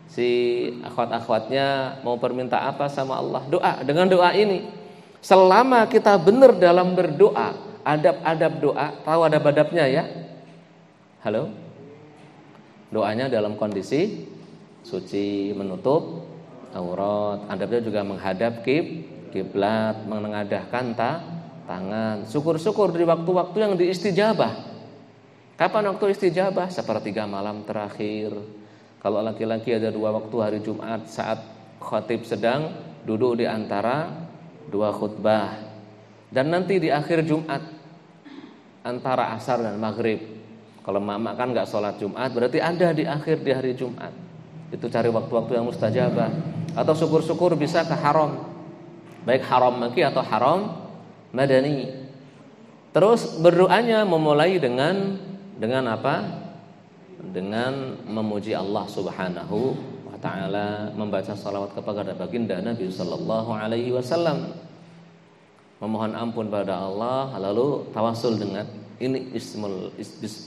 Si akhwat-akhwatnya mau perminta apa sama Allah? Doa dengan doa ini. Selama kita benar dalam berdoa, adab-adab doa, tahu adab-adabnya ya? Halo? Doanya dalam kondisi suci, menutup aurat. Adabnya juga menghadap kiblat, menengadahkan tangan. Syukur-syukur di waktu-waktu yang diistijabah. Kapan waktu istijabah? Sepertiga malam terakhir. Kalau laki-laki ada 2 waktu hari Jumat saat khatib sedang duduk di antara 2 khutbah. Dan nanti di akhir Jumat antara asar dan maghrib. Kalau mak kan gak sholat Jumat, berarti ada di akhir di hari Jumat. Itu cari waktu-waktu yang mustajabah. Atau syukur-syukur bisa ke haram, baik haram Makki atau haram Madani. Terus berdoanya memulai dengan apa? Dengan memuji Allah Subhanahu wa taala, membaca salawat kepada baginda Nabi sallallahu alaihi wasallam, memohon ampun pada Allah, lalu tawasul dengan ini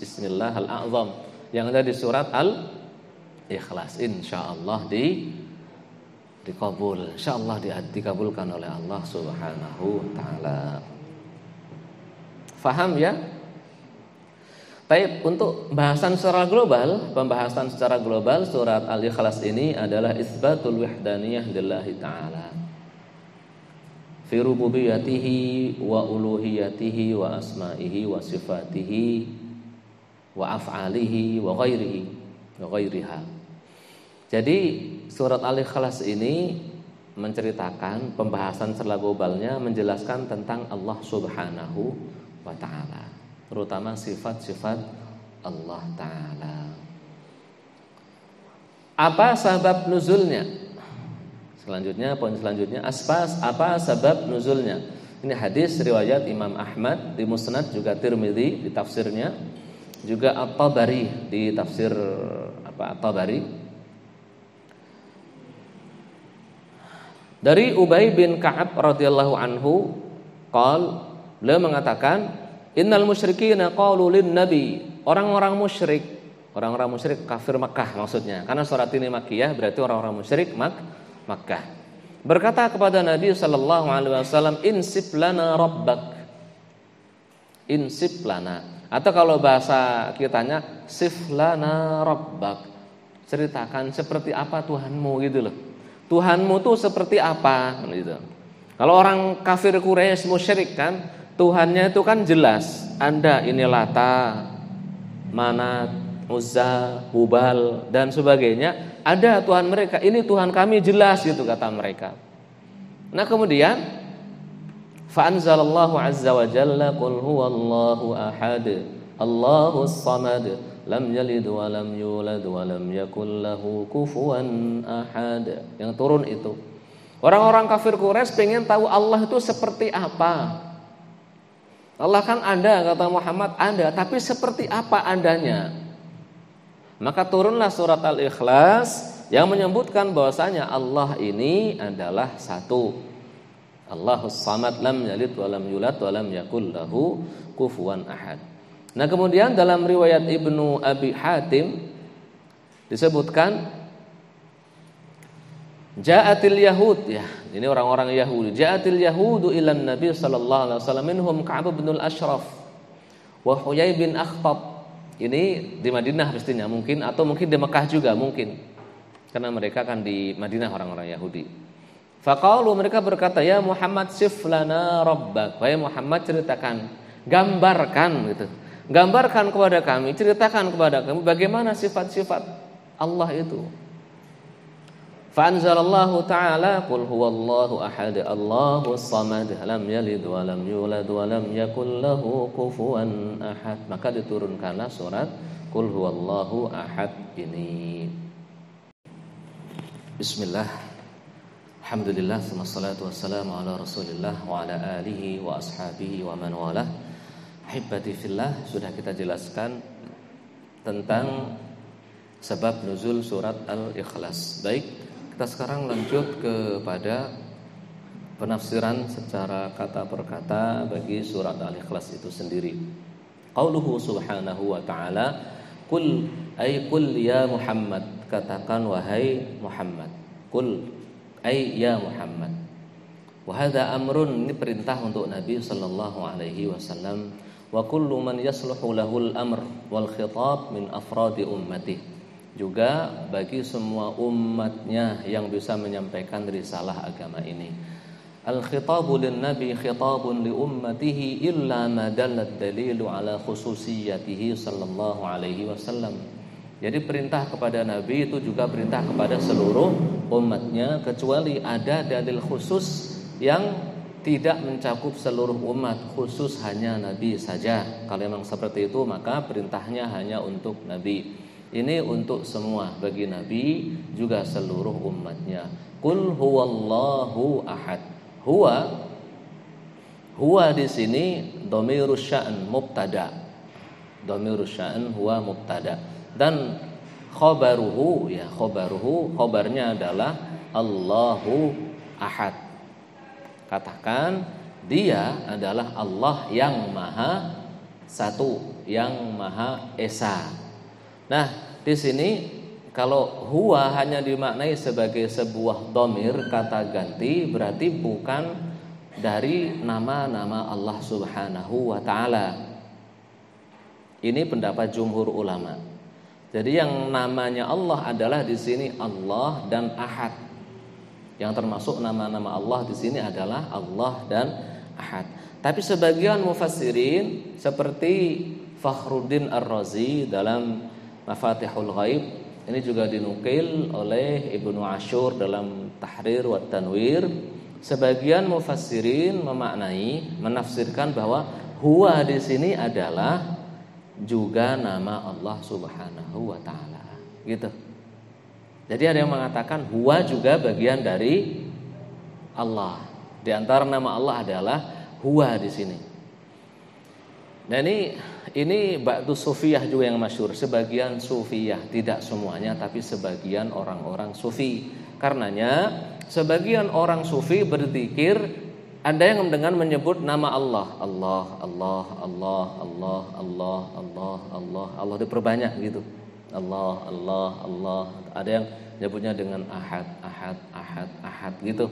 bismillah al-a'zam yang ada di surat Al-Ikhlas. Insyaallah dikabul, insyaallah dikabulkan oleh Allah Subhanahu wa taala. Faham ya? Baik, untuk pembahasan secara global surat Al-Ikhlas ini adalah isbatul wahdaniyah lillahi ta'ala fi rububiyyatihi wa uluhiyatihi wa asma'ihi wa sifatihi wa af'alihi wa ghairiha. Jadi surat Al-Ikhlas ini menceritakan pembahasan secara globalnya, menjelaskan tentang Allah Subhanahu wa ta'ala, terutama sifat-sifat Allah Ta'ala. Apa sebab nuzulnya? Selanjutnya, poin selanjutnya, apa sebab nuzulnya? Ini hadis riwayat Imam Ahmad di Musnad, juga Tirmidzi di tafsirnya, juga At-Tabari di tafsir At-Tabari. Dari Ubay bin Ka'ab radhiyallahu anhu, beliau mengatakan, innal musyrikina qalu lin nabi, orang-orang musyrik kafir Makkah maksudnya, karena surat ini Makkiyah, berarti orang-orang musyrik Makkah berkata kepada Nabi sallallahu alaihi wasallam, insib lana rabbak, insib lana, atau kalau bahasa kitanya sif lana rabbak, ceritakan seperti apa Tuhanmu gitu loh. Tuhanmu tuh seperti apa gitu. Kalau orang kafir Quraisy musyrik kan, Tuhannya itu kan jelas, Anda ini Lata, Manat, Uzza, Hubal dan sebagainya. Ada Tuhan mereka, ini Tuhan kami jelas gitu kata mereka. Nah kemudian fa anzalallahu azza wa jalla qul huwallahu ahad Allahus samad lam yalid wa lam yulad wa lam yakul lahu kufuwan ahad. Yang turun itu, orang-orang kafir Quraisy pengen tahu Allah itu seperti apa. Allah kan ada, kata Muhammad ada, tapi seperti apa adanya? Maka turunlah surat Al-Ikhlas yang menyebutkan bahwasanya Allah ini adalah satu. Allahus samad lam yalid wa lam yulad wa lam yakul lahu kufuwan ahad. Nah kemudian dalam riwayat Ibnu Abi Hatim disebutkan Ja'atil Yahud, ya, ini orang-orang Yahudi. Ja'atil Yahudu ilan Nabi sallallahu alaihi wasallam minhum Ka'ab bin al-Ashraf wa Huyai bin Akhtab. Ini di Madinah pastinya mungkin, atau mungkin di Mekah juga mungkin, karena mereka kan di Madinah orang-orang Yahudi. Faqalu, mereka berkata, ya Muhammad sif lana rabbak, wahai Muhammad ceritakan, gambarkan gitu, gambarkan kepada kami, ceritakan kepada kami bagaimana sifat-sifat Allah itu. Fa anzalallahu ta'ala qul huwallahu ahad Allahus samad lam yalid wa lam yulad wa lam yakul lahu kufuwan ahad. Maka diturunkanlah surat qul huwallahu ahad ini. Bismillah. Alhamdulillah, wassalatu wassalamu ala Rasulillah wa ala alihi wa ashabihi wa man walah. Hibbati fillah, sudah kita jelaskan tentang sebab nuzul surat Al-Ikhlas. Baik, kita sekarang lanjut kepada penafsiran secara kata per kata bagi surat Al-Ikhlas itu sendiri. Qauluhu subhanahu wa ta'ala, Qul ya Muhammad, katakan wahai Muhammad. Qul ay ya Muhammad. Wa hadza amrun, ini perintah untuk Nabi sallallahu alaihi wasallam. Wa kullu man yasluhu lahul amr wal khitab min afradi ummatihi, juga bagi semua umatnya yang bisa menyampaikan risalah agama ini. Al-khitabu lin-nabi khitabun li ummatihi illa ma dallat dalilu ala khususiyatihi sallallahu alaihi wasallam. Jadi perintah kepada Nabi itu juga perintah kepada seluruh umatnya, kecuali ada dalil khusus yang tidak mencakup seluruh umat, khusus hanya Nabi saja. Kalau memang seperti itu, maka perintahnya hanya untuk Nabi. Ini untuk semua, bagi Nabi juga seluruh umatnya. Qul huwallahu ahad. Huwa di sini dhamirus sya'n mubtada. Dhamirus sya'n huwa mubtada. Dan khabaruhu, ya, khabarnya adalah Allahu ahad. Katakan dia adalah Allah yang maha satu, yang maha esa. Nah, di sini kalau huwa hanya dimaknai sebagai sebuah dhamir, kata ganti, berarti bukan dari nama-nama Allah Subhanahu wa taala. Ini pendapat jumhur ulama. Jadi yang namanya Allah adalah di sini Allah dan Ahad. Yang termasuk nama-nama Allah di sini adalah Allah dan Ahad. Tapi sebagian mufassirin seperti Fakhruddin Ar-Razi dalam Mafatihul Ghaib, ini juga dinukil oleh Ibnu Ashur dalam Tahrir wa Tanwir. Sebagian mufassirin menafsirkan bahwa huwa di sini adalah juga nama Allah Subhanahu wa taala. Gitu. Jadi ada yang mengatakan huwa juga bagian dari Allah. Di antara nama Allah adalah huwa di sini. Nah ini ba'du sufiyah juga yang masyhur. Sebagian sufiyah, tidak semuanya tapi sebagian orang-orang sufi. Karenanya sebagian orang sufi berzikir ada yang dengan menyebut nama Allah. Allah, Allah, Allah, Allah, Allah, Allah, Allah, Allah diperbanyak gitu. Allah, Allah, Allah. Ada yang nyebutnya dengan ahad, ahad, ahad, ahad gitu.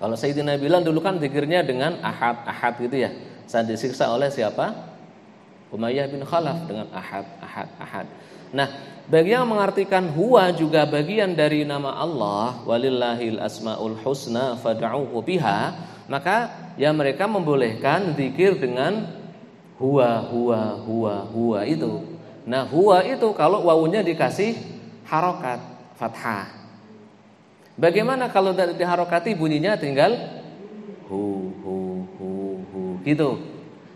Kalau Sayyidina Bilal dulu kan zikirnya dengan ahad, ahad gitu ya. Saat disiksa oleh siapa? Umayyah bin Khalaf dengan ahad, ahad, ahad. Nah, bagi yang mengartikan huwa juga bagian dari nama Allah, walillahil asmaul husna fad'uhu biha, maka ya mereka membolehkan zikir dengan huwa, huwa, huwa, huwa itu. Nah, huwa itu kalau wawunya dikasih harokat fathah. Bagaimana kalau dari diharokati bunyinya tinggal hu gitu.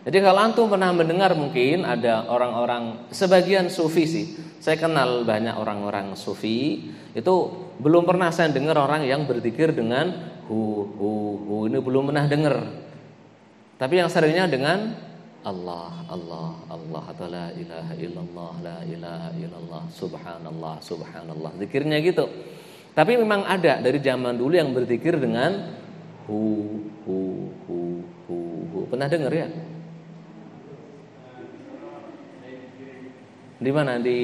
Jadi kalau antum pernah mendengar mungkin ada orang-orang sebagian sufi sih. Saya kenal banyak orang-orang sufi itu belum pernah saya dengar orang yang berzikir dengan hu ini belum pernah dengar. Tapi yang seringnya dengan Allah, Allah, Allah, atau la ilaha illallah, la ilaha illallah, subhanallah, subhanallah. Zikirnya gitu. Tapi memang ada dari zaman dulu yang berzikir dengan hu. Pernah dengar ya? Di mana? Di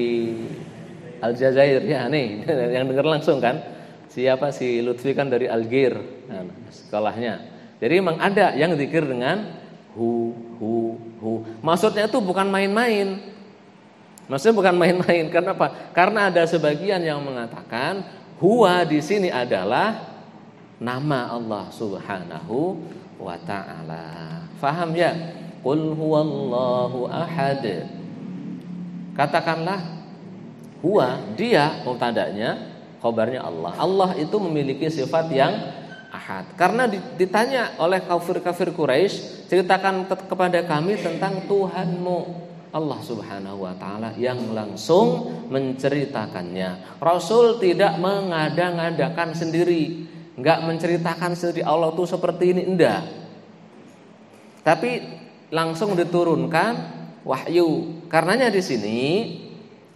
Aljazair ya nih, yang dengar langsung kan? Siapa si Lutfi kan dari Algir, nah, sekolahnya. Jadi memang ada yang zikir dengan hu. Maksudnya itu bukan main-main. Maksudnya bukan main-main. Kenapa? Karena ada sebagian yang mengatakan huwa di sini adalah nama Allah Subhanahu wa ta'ala. Faham ya? Qul huwallahu ahad. Katakanlah huwa, dia mubtada'nya, khabarnya Allah. Allah itu memiliki sifat yang ahad. Karena ditanya oleh kafir-kafir Quraisy, ceritakan kepada kami tentang Tuhanmu Allah Subhanahu wa ta'ala yang langsung menceritakannya. Rasul tidak mengada-ngadakan sendiri, enggak menceritakan sendiri Allah itu seperti ini, enggak. Tapi langsung diturunkan wahyu. Karenanya di sini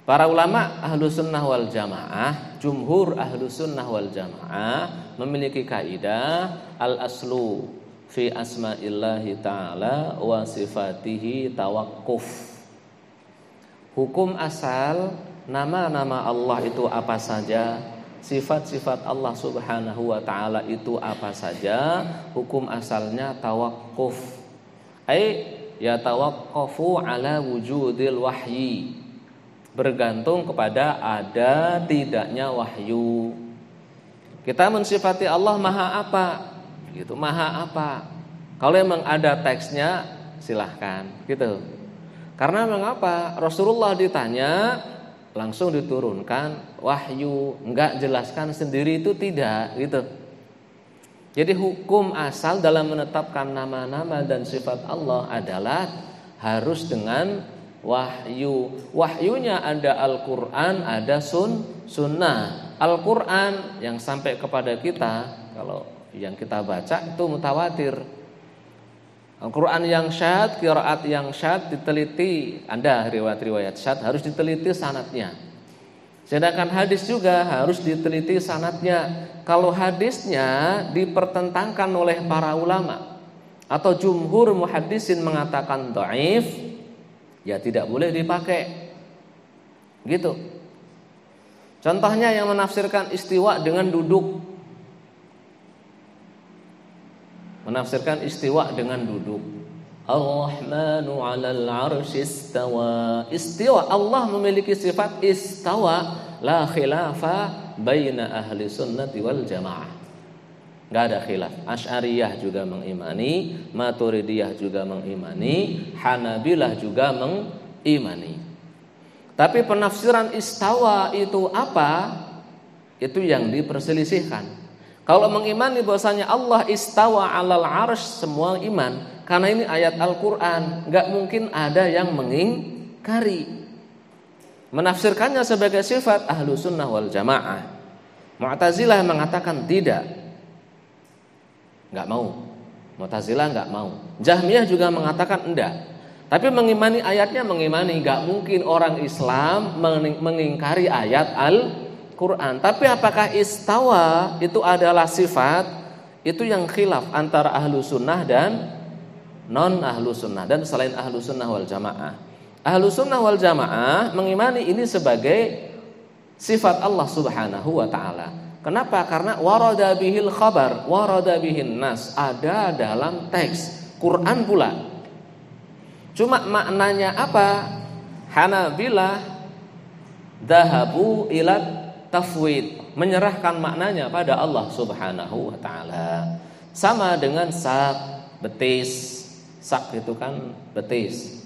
para ulama Ahlus Sunnah wal Jamaah, jumhur Ahlus Sunnah wal Jamaah memiliki kaidah al-aslu fi asma'illahi ta'ala wa sifatihi tawaqquf. Hukum asal nama-nama Allah itu apa saja, sifat-sifat Allah Subhanahu wa ta'ala itu apa saja, hukum asalnya tawaqquf. Ai ya tawaqqafu ala wujudil wahyi, bergantung kepada ada tidaknya wahyu. Kita mensifati Allah maha apa? Gitu, maha apa? Kalau memang ada teksnya silahkan gitu. Karena mengapa? Rasulullah ditanya langsung diturunkan wahyu, enggak jelaskan sendiri itu tidak gitu. Jadi hukum asal dalam menetapkan nama-nama dan sifat Allah adalah harus dengan wahyu. Wahyunya ada Al-Quran, ada sunnah. Al-Quran yang sampai kepada kita, kalau yang kita baca itu mutawatir. Al-Quran yang syad, qiraat yang syad diteliti. Ada riwayat-riwayat syad harus diteliti sanadnya. Sedangkan hadis juga harus diteliti sanadnya. Kalau hadisnya dipertentangkan oleh para ulama atau jumhur muhaddisin mengatakan dhaif, ya tidak boleh dipakai. Gitu. Contohnya yang menafsirkan istiwa dengan duduk. Menafsirkan istiwa dengan duduk. Ar-Rahmanu 'alal 'arsy istawa. Istiwa, Allah memiliki sifat istawa, la khilafa baina ahli sunnati wal jamaah. Enggak ada khilaf. Asy'ariyah juga mengimani, Maturidiyah juga mengimani, Hanabilah juga mengimani. Tapi penafsiran istawa itu apa? Itu yang diperselisihkan. Kalau mengimani bahwasanya Allah istawa 'alal 'arsy, semua iman. Karena ini ayat Al-Quran, gak mungkin ada yang menafsirkannya sebagai sifat ahlu sunnah wal jamaah. Mu'tazilah mengatakan tidak, nggak mau. Mu'tazilah nggak mau. Jahmiyah juga mengatakan enggak. Tapi mengimani ayatnya mengimani. Nggak mungkin orang Islam mengingkari ayat Al-Quran. Tapi apakah istawa itu adalah sifat? Itu yang khilaf antara ahlu sunnah dan non ahlu sunnah, dan selain ahlu sunnah wal jamaah. Ahlu sunnah wal jamaah mengimani ini sebagai sifat Allah subhanahu wa ta'ala. Kenapa? Karena warada bihil khabar, warada bihin nas, ada dalam teks Quran pula. Cuma maknanya apa? Hanabilah dhahabu ila tafwid, menyerahkan maknanya pada Allah subhanahu wa ta'ala. Sama dengan sak, betis. Sak itu kan betis.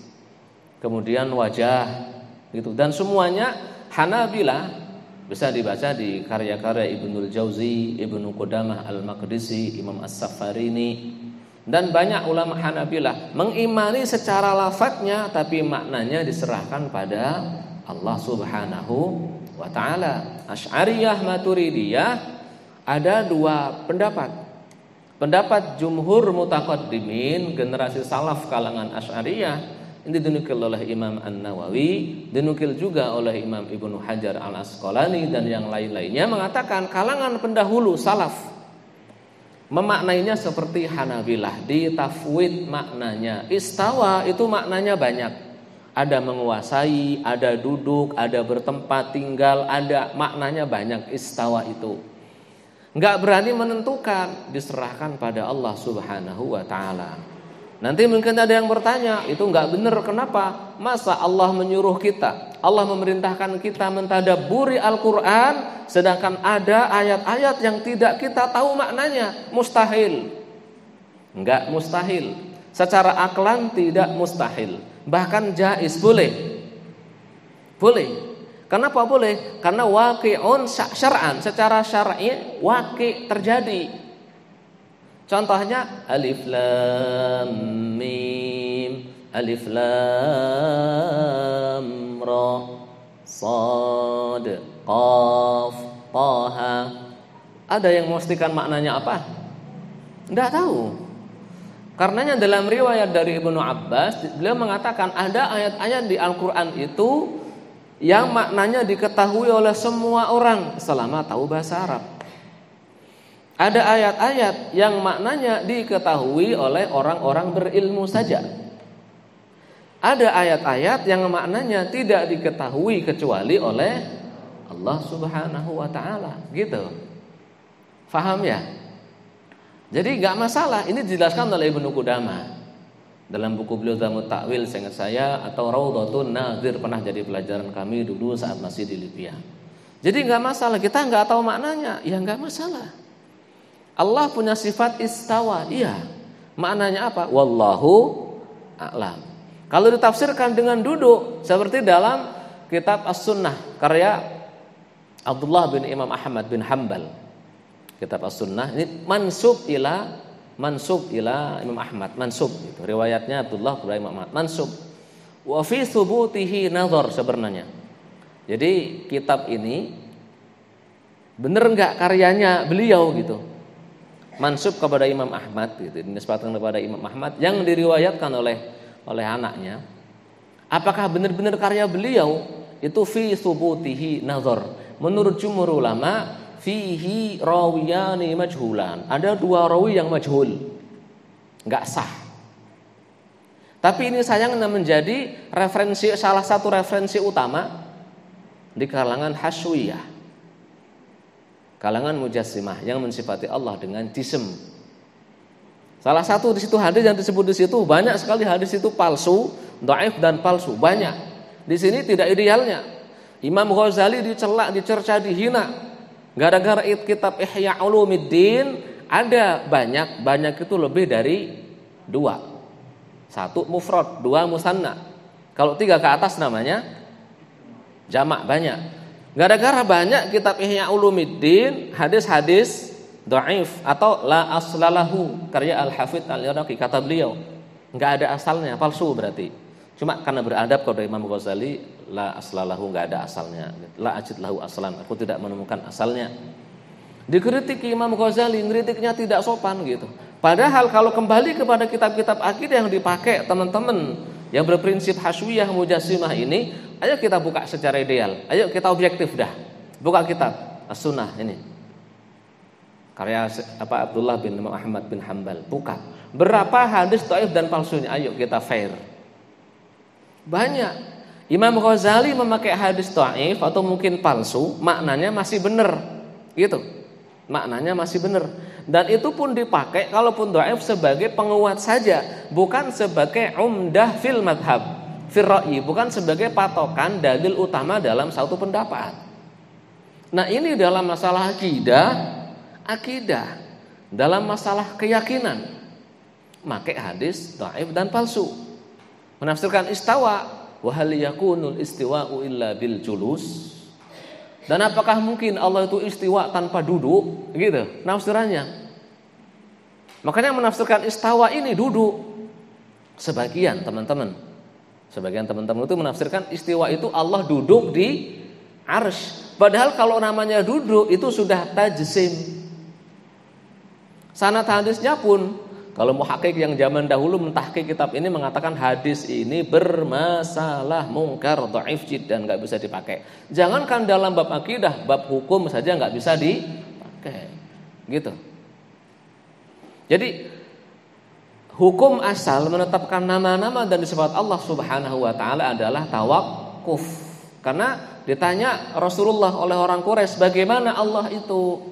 Kemudian wajah gitu. Dan semuanya Hanabilah bisa dibaca di karya-karya Ibnul Jauzi, Ibnu Qudamah Al-Maqdisi, Imam As-Safarini, dan banyak ulama Hanabilah mengimani secara lafadznya, tapi maknanya diserahkan pada Allah subhanahu wa ta'ala. Asy'ariyah Maturidiyah ada dua pendapat. Pendapat jumhur mutaqaddimin, generasi salaf kalangan Asy'ariyah, ini dinukil oleh Imam An-Nawawi, dinukil juga oleh Imam Ibnu Hajar Al-Asqalani dan yang lain-lainnya, mengatakan kalangan pendahulu salaf memaknainya seperti Hanabilah, di tafwid maknanya. Istawa itu maknanya banyak. Ada menguasai, ada duduk, ada bertempat tinggal, ada maknanya banyak istawa itu. Enggak berani menentukan, diserahkan pada Allah subhanahu wa ta'ala. Nanti mungkin ada yang bertanya, itu enggak benar, kenapa? Masa Allah menyuruh kita, Allah memerintahkan kita mentadabburi Al-Quran, sedangkan ada ayat-ayat yang tidak kita tahu maknanya? Mustahil. Enggak mustahil. Secara aklan tidak mustahil. Bahkan jaiz, boleh. Boleh. Kenapa boleh? Karena waqi'un syar'an, secara syar'i waqi' terjadi. Contohnya alif lam mim, alif lam ra, shad, qaf, taha. Ada yang memastikan maknanya apa? Enggak tahu. Karenanya dalam riwayat dari Ibnu Abbas, beliau mengatakan ada ayat-ayat di Al-Qur'an itu yang maknanya diketahui oleh semua orang selama tahu bahasa Arab. Ada ayat-ayat yang maknanya diketahui oleh orang-orang berilmu saja. Ada ayat-ayat yang maknanya tidak diketahui kecuali oleh Allah subhanahu wa ta'ala. Gitu. Faham ya? Jadi gak masalah. Ini dijelaskan oleh Ibnu Qudamah dalam buku beliau Zamut Ta'wil, seingat saya, atau Raudhatun Nadhir, pernah jadi pelajaran kami dulu saat masih di Libya. Jadi gak masalah, kita gak tahu maknanya, ya gak masalah. Allah punya sifat istawa, iya. Maknanya apa? Wallahu a'lam. Kalau ditafsirkan dengan duduk, seperti dalam kitab As-Sunnah karya Abdullah bin Imam Ahmad bin Hanbal. Kitab As-Sunnah ini mansub ila Imam Ahmad, mansub itu. Riwayatnya Abdullah bin Imam Ahmad, mansub. Wa fi thubutihi nazar sebenarnya. Jadi kitab ini benar enggak karyanya beliau gitu. Mansub kepada Imam Ahmad gitu, dinisbatkan kepada Imam Ahmad yang diriwayatkan oleh anaknya. Apakah benar-benar karya beliau? Itu fi thubutihi nazar. Menurut jumhur ulama, fihi rawiyani majhulan. Ada dua rawi yang majhul, enggak sah. Tapi ini sayangnya menjadi salah satu referensi utama di kalangan Hasyawiyah, kalangan Mujassimah yang mensifati Allah dengan jism. Salah satu di situ hadis yang disebut di situ, banyak sekali hadis itu palsu, dhaif dan palsu, banyak. Di sini tidak idealnya. Imam Ghazali dicela, dicerca, dihina. Gara-gara kitab Ihya Ulumuddin ada banyak itu lebih dari 2. 1 mufrad, 2 musanna. Kalau 3 ke atas namanya jamak banyak. Gara-gara banyak kitab Ihya Ulumuddin hadis-hadis dhaif atau la aslalahu karya Al-Hafidz Al-Iraqi, kata beliau enggak ada asalnya, palsu berarti. Cuma karena beradab kepada Imam Ghazali, la aslalahu, enggak ada asalnya. La ajid lahu aslan, aku tidak menemukan asalnya. Dikritik Imam Ghazali, ngeritiknya tidak sopan gitu. Padahal kalau kembali kepada kitab-kitab akidah yang dipakai teman-teman yang berprinsip hasyiyah mujassimah ini, ayo kita buka secara ideal. Ayo kita objektif dah. Buka kitab As-Sunnah ini. Karya Abdullah bin Muhammad bin Hanbal. Buka. Berapa hadis dhaif dan palsunya? Ayo kita fair. Banyak. Imam Ghazali memakai hadis dhaif atau mungkin palsu, maknanya masih benar. Gitu. Maknanya masih benar. Dan itu pun dipakai kalaupun dhaif sebagai penguat saja, bukan sebagai umdah fil madhab, fil ra'yi, bukan sebagai patokan dalil utama dalam satu pendapat. Nah, ini dalam masalah akidah, dalam masalah keyakinan, pakai hadis dhaif dan palsu. Menafsirkan istawa, wa hal yakunul istiwa'u illa bil julus. Dan apakah mungkin Allah itu istiwa tanpa duduk? Gitu nafsirannya. Makanya menafsirkan istawa ini duduk. Sebagian teman-teman itu menafsirkan istiwa itu Allah duduk di arsy. Padahal kalau namanya duduk itu sudah tajsim. Sanad hadisnya pun, kalau muhaqqiq yang zaman dahulu mentahqiq kitab ini mengatakan hadis ini bermasalah, mungkar, dhaif jiddan, enggak bisa dipakai. Jangankan dalam bab akidah, bab hukum saja enggak bisa dipakai. Gitu. Jadi hukum asal menetapkan nama-nama dan sifat Allah Subhanahu wa taala adalah tawakkuf. Karena ditanya Rasulullah oleh orang Quraisy, bagaimana Allah itu?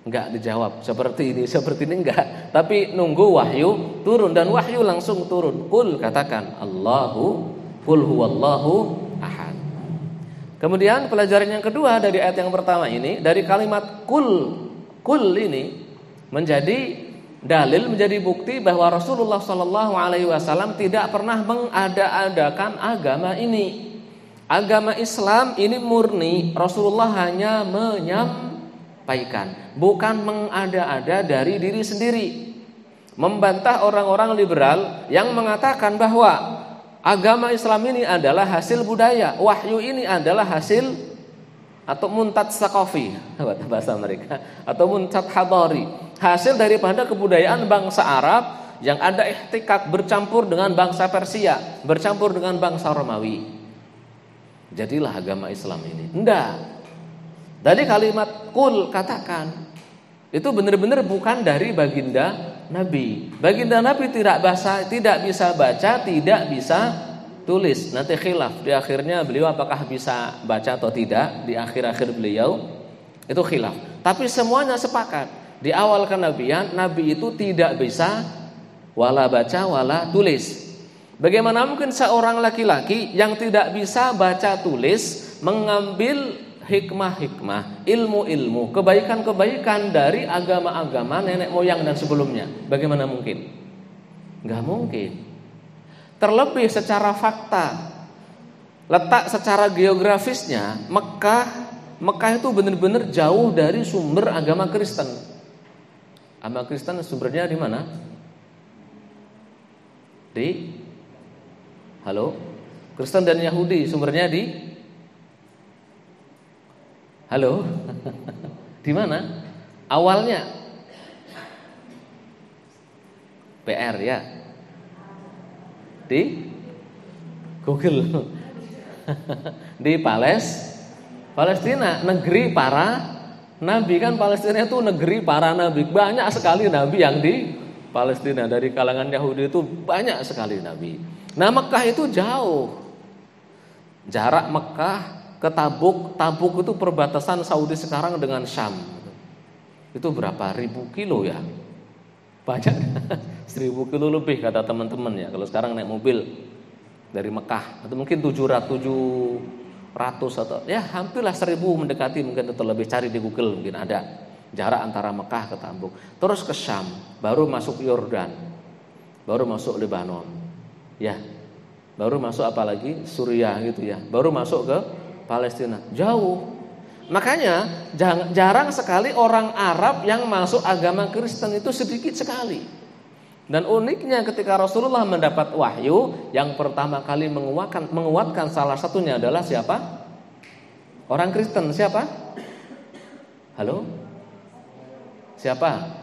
Enggak dijawab seperti ini enggak, tapi nunggu wahyu turun, dan wahyu langsung turun. Qul, katakan Allahu, qul huwallahu ahad. Kemudian pelajaran yang kedua dari ayat yang pertama ini, dari kalimat qul ini menjadi dalil, menjadi bukti bahwa Rasulullah sallallahu alaihi wasallam tidak pernah mengada-adakan agama ini. Agama Islam ini murni Rasulullah hanya menyampaikan, bukan mengada-ada dari diri sendiri. Membantah orang-orang liberal yang mengatakan bahwa agama Islam ini adalah hasil budaya, wahyu ini adalah hasil atau muntat saqafi, bahasa mereka, atau muntat hadari, hasil daripada kebudayaan bangsa Arab yang ada ihtikak, bercampur dengan bangsa Persia, bercampur dengan bangsa Romawi. Jadilah agama Islam ini. Enggak. Dari kalimat qul, katakan, itu benar-benar bukan dari baginda Nabi. Baginda Nabi tidak bisa baca, tidak bisa tulis. Nanti khilaf di akhirnya beliau apakah bisa baca atau tidak. Di akhir-akhir beliau itu khilaf. Tapi semuanya sepakat di awal kenabian Nabi itu tidak bisa wala baca wala tulis. Bagaimana mungkin seorang laki-laki yang tidak bisa baca tulis mengambil hikmah-hikmah, ilmu-ilmu, kebaikan-kebaikan dari agama-agama nenek moyang dan sebelumnya? Bagaimana mungkin? Enggak mungkin. Terlebih secara fakta, letak secara geografisnya, Mekah itu benar-benar jauh dari sumber agama Kristen. Agama Kristen sumbernya di mana? Halo? Kristen dan Yahudi sumbernya di? Halo? Di mana? Awalnya PR ya. Di Google. Di Palestina, negeri para nabi. Kan Palestina itu negeri para nabi. Banyak sekali nabi yang di Palestina. Dari kalangan Yahudi itu banyak sekali nabi. Nah, Mekah itu jauh. Jarak Mekah ke Tabuk itu perbatasan Saudi sekarang dengan Syam. Itu berapa ribu kilo ya? Banyak. 1000 kilo lebih kata teman-teman ya. Kalau sekarang naik mobil dari Mekah, atau mungkin 700 atau ya hampirlah 1000 mendekati, mungkin atau lebih, cari di Google mungkin ada jarak antara Mekah ke Tabuk. Terus ke Syam, baru masuk Yordan, baru masuk Lebanon. Ya. Baru masuk apa lagi? Suriah gitu ya. Baru masuk ke Palestina. Jauh. Makanya jarang sekali orang Arab yang masuk agama Kristen, itu sedikit sekali. Dan uniknya ketika Rasulullah mendapat wahyu, yang pertama kali menguatkan salah satunya adalah siapa? Orang Kristen. Siapa? Halo? Siapa?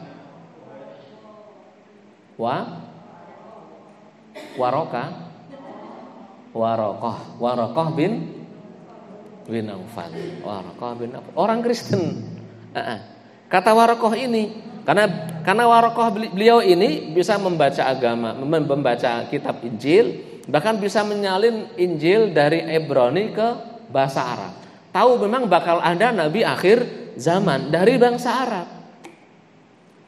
Warokoh bin Naufal. Orang Kristen. Kata Warokoh ini, karena Warokoh beliau ini bisa membaca agama, membaca kitab Injil, bahkan bisa menyalin Injil dari Ibrani ke bahasa Arab. Tahu memang bakal ada nabi akhir zaman dari bangsa Arab.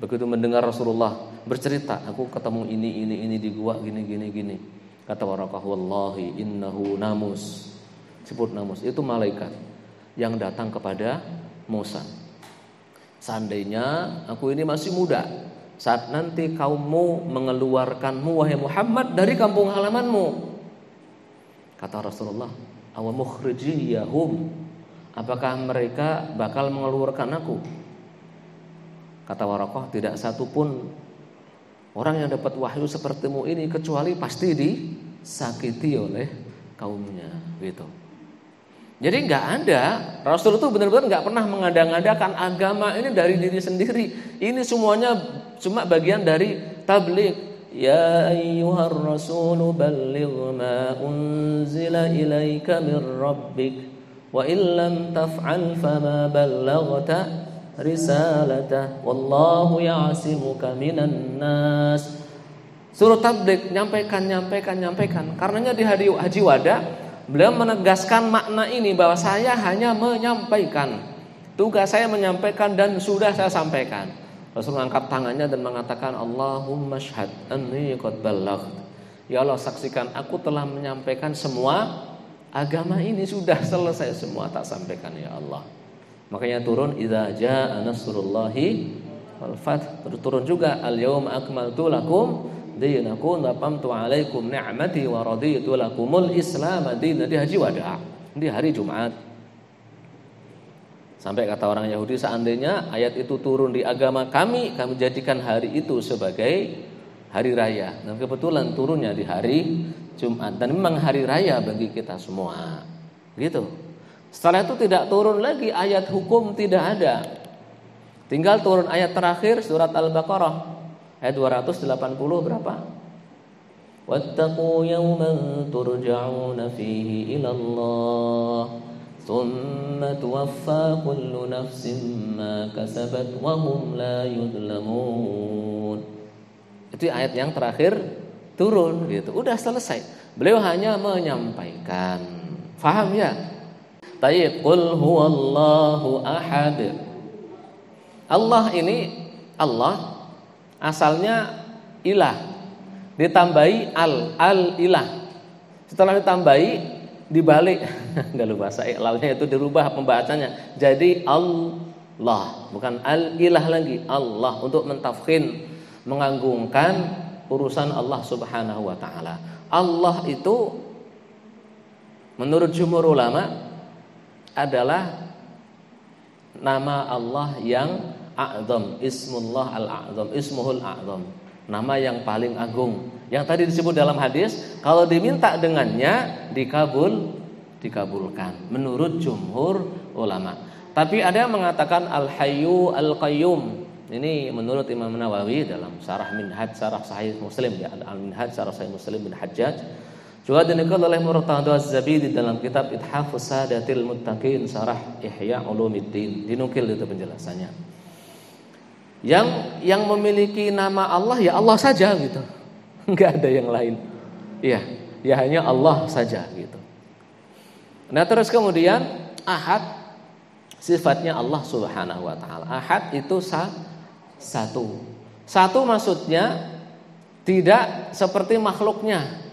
Begitu mendengar Rasulullah bercerita, aku ketemu ini di gua gini. Kata Warokoh, wallahi innahu namus. Sebut namus, itu malaikat yang datang kepada Musa. Seandainya aku ini masih muda, saat nanti kaummu mengeluarkanmu wahai Muhammad dari kampung halamanmu. Kata Rasulullah, awa mukhrijiyahum, apakah mereka bakal mengeluarkan aku? Kata Warokoh, tidak satupun orang yang dapat wahyu sepertimu ini kecuali pasti disakiti oleh kaumnya, gitu. Jadi nggak ada, Rasul itu benar-benar nggak pernah mengada-ngadakan agama ini dari diri sendiri. Ini semuanya cuma bagian dari tabligh. Ya ayyuhar rasulu balligh ma unzila ilaika mir rabbik wa illam taf'al fama ballaghta risalatah wallahu ya'simuka minan nas. Suruh tabligh, nyampaikan. Karenanya di hari Haji Wada beliau menegaskan makna ini bahwa saya hanya menyampaikan. Tugas saya menyampaikan dan sudah saya sampaikan. Rasul mengangkat tangannya dan mengatakan, Allahumma syhad anni qad ballaghtu. Ya Allah, saksikan aku telah menyampaikan semua agama ini, sudah selesai semua tak sampaikan ya Allah. Makanya turun idza jaa nasrullahi wal fath. Turun juga al yauma akmaltu lakum dinakum wa atamtu alaikum ni'mati wa raditu lakumul Islam dinan, di Haji Wada, di hari Jumat. Sampai kata orang Yahudi, seandainya ayat itu turun di agama kami jadikan hari itu sebagai hari raya. Dan kebetulan turunnya di hari Jumat, dan memang hari raya bagi kita semua. Gitu. Setelah itu tidak turun lagi ayat hukum, tidak ada. Tinggal turun ayat terakhir surat Al-Baqarah ayat 280 berapa? Wattaqu yawman turja'una fihi ila Allah thumma tuwaffa kullu nafsin ma kasabat wa hum la yudlamun. Itu ayat yang terakhir turun gitu. Udah selesai. Beliau hanya menyampaikan. Faham ya? Tayyib, qul huwallahu ahad. Allah ini, Allah asalnya ilah, ditambahi al-ilah. Setelah ditambahi dibalik, enggak lupa saya, lalnya itu dirubah pembacanya jadi Allah, bukan al-ilah lagi, Allah, untuk mentafkhin, mengagungkan urusan Allah Subhanahu wa taala. Allah itu menurut jumhur ulama adalah nama Allah yang a'zam, ismullah al-a'zam, ismuhul a'zam, nama yang paling agung. Yang tadi disebut dalam hadis, kalau diminta dengannya dikabulkan menurut jumhur ulama. Tapi ada yang mengatakan al-hayyu al-qayyum. Ini menurut Imam Nawawi dalam Syarah Minhaj Syarah Sahih Muslim, ya, Al-Minhaj Syarah Sahih Muslim bin Hajjaj. Juga dinukil oleh Murtada Az-Zabidi dalam kitab Ithafus Sadatil Muttaqin Syarah Ihya Ulumuddin. Dinukil itu penjelasannya. Yang memiliki nama Allah ya Allah saja gitu. Enggak ada yang lain. Iya, ya hanya Allah saja gitu. Nah, terus kemudian Ahad sifatnya Allah Subhanahu wa taala. Ahad itu satu. Satu maksudnya tidak seperti makhluknya.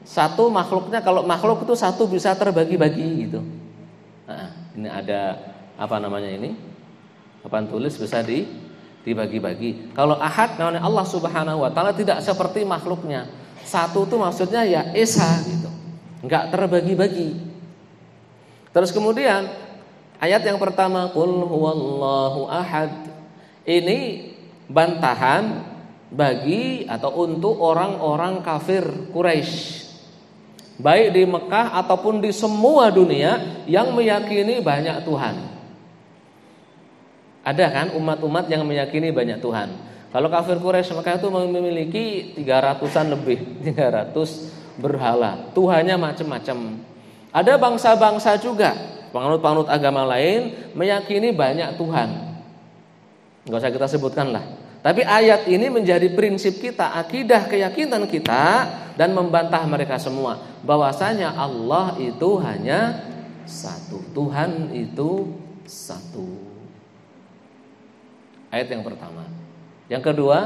Satu makhluknya, kalau makhluk itu satu bisa terbagi-bagi gitu. Nah, ini ada apa namanya ini? Papan tulis bisa dibagi-bagi. Kalau ahad namanya Allah Subhanahu wa taala tidak seperti makhluknya. Satu itu maksudnya ya esa gitu. Enggak terbagi-bagi. Terus kemudian ayat yang pertama qul huwallahu ahad. Ini bantahan bagi atau untuk orang-orang kafir Quraisy, baik di Mekah ataupun di semua dunia yang meyakini banyak Tuhan. Ada kan umat-umat yang meyakini banyak Tuhan. Kalau kafir Quraisy Mekah itu memiliki 300-an lebih, 300 berhala, Tuhannya macam-macam. Ada bangsa-bangsa juga, penganut-penganut agama lain meyakini banyak Tuhan. Enggak usah kita sebutkan lah. Tapi ayat ini menjadi prinsip kita, akidah keyakinan kita, dan membantah mereka semua bahwasanya Allah itu hanya satu, Tuhan itu satu. Ayat yang pertama. Yang kedua,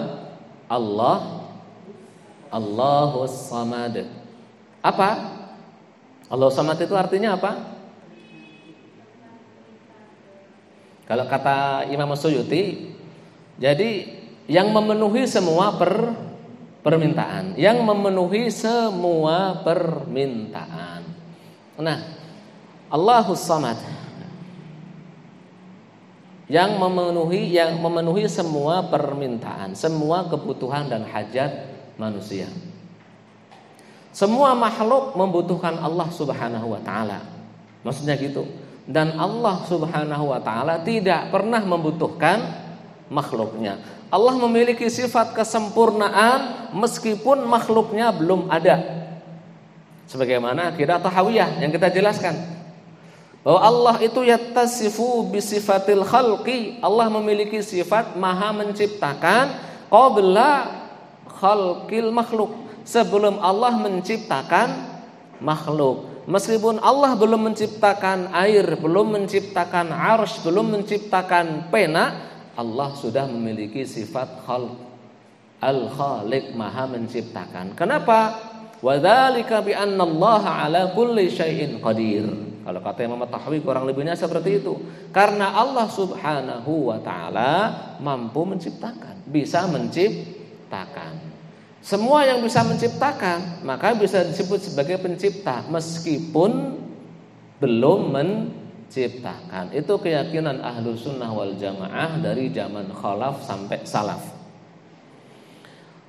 Allahus Samad. Apa? Allahus Samad itu artinya apa? Kalau kata Imam Suyuti, jadi yang memenuhi semua permintaan, yang memenuhi semua permintaan. Nah, Allahus Samad yang memenuhi semua permintaan, semua kebutuhan dan hajat manusia. Semua makhluk membutuhkan Allah Subhanahu wa taala. Maksudnya gitu. Dan Allah Subhanahu wa taala tidak pernah membutuhkan makhluknya. Allah memiliki sifat kesempurnaan meskipun makhluknya belum ada. Sebagaimana akidah Tahawiyah yang kita jelaskan, bahwa Allah itu yattasifu bisifatil khalqi. Allah memiliki sifat maha menciptakan qabla khalqil makhluk, sebelum Allah menciptakan makhluk. Meskipun Allah belum menciptakan air, belum menciptakan arsy, belum menciptakan pena, Allah sudah memiliki sifat khalq, al-khaliq, maha menciptakan. Kenapa? Wadzalika bi anna Allah ala kulli syai'in qadir. Kalau kata Imam Tahawi kurang lebihnya seperti itu. Karena Allah Subhanahu wa taala mampu menciptakan, bisa menciptakan. Semua yang bisa menciptakan maka bisa disebut sebagai pencipta meskipun belum menciptakan. Itu keyakinan Ahlus Sunnah wal Jamaah dari zaman khalaf sampai salaf.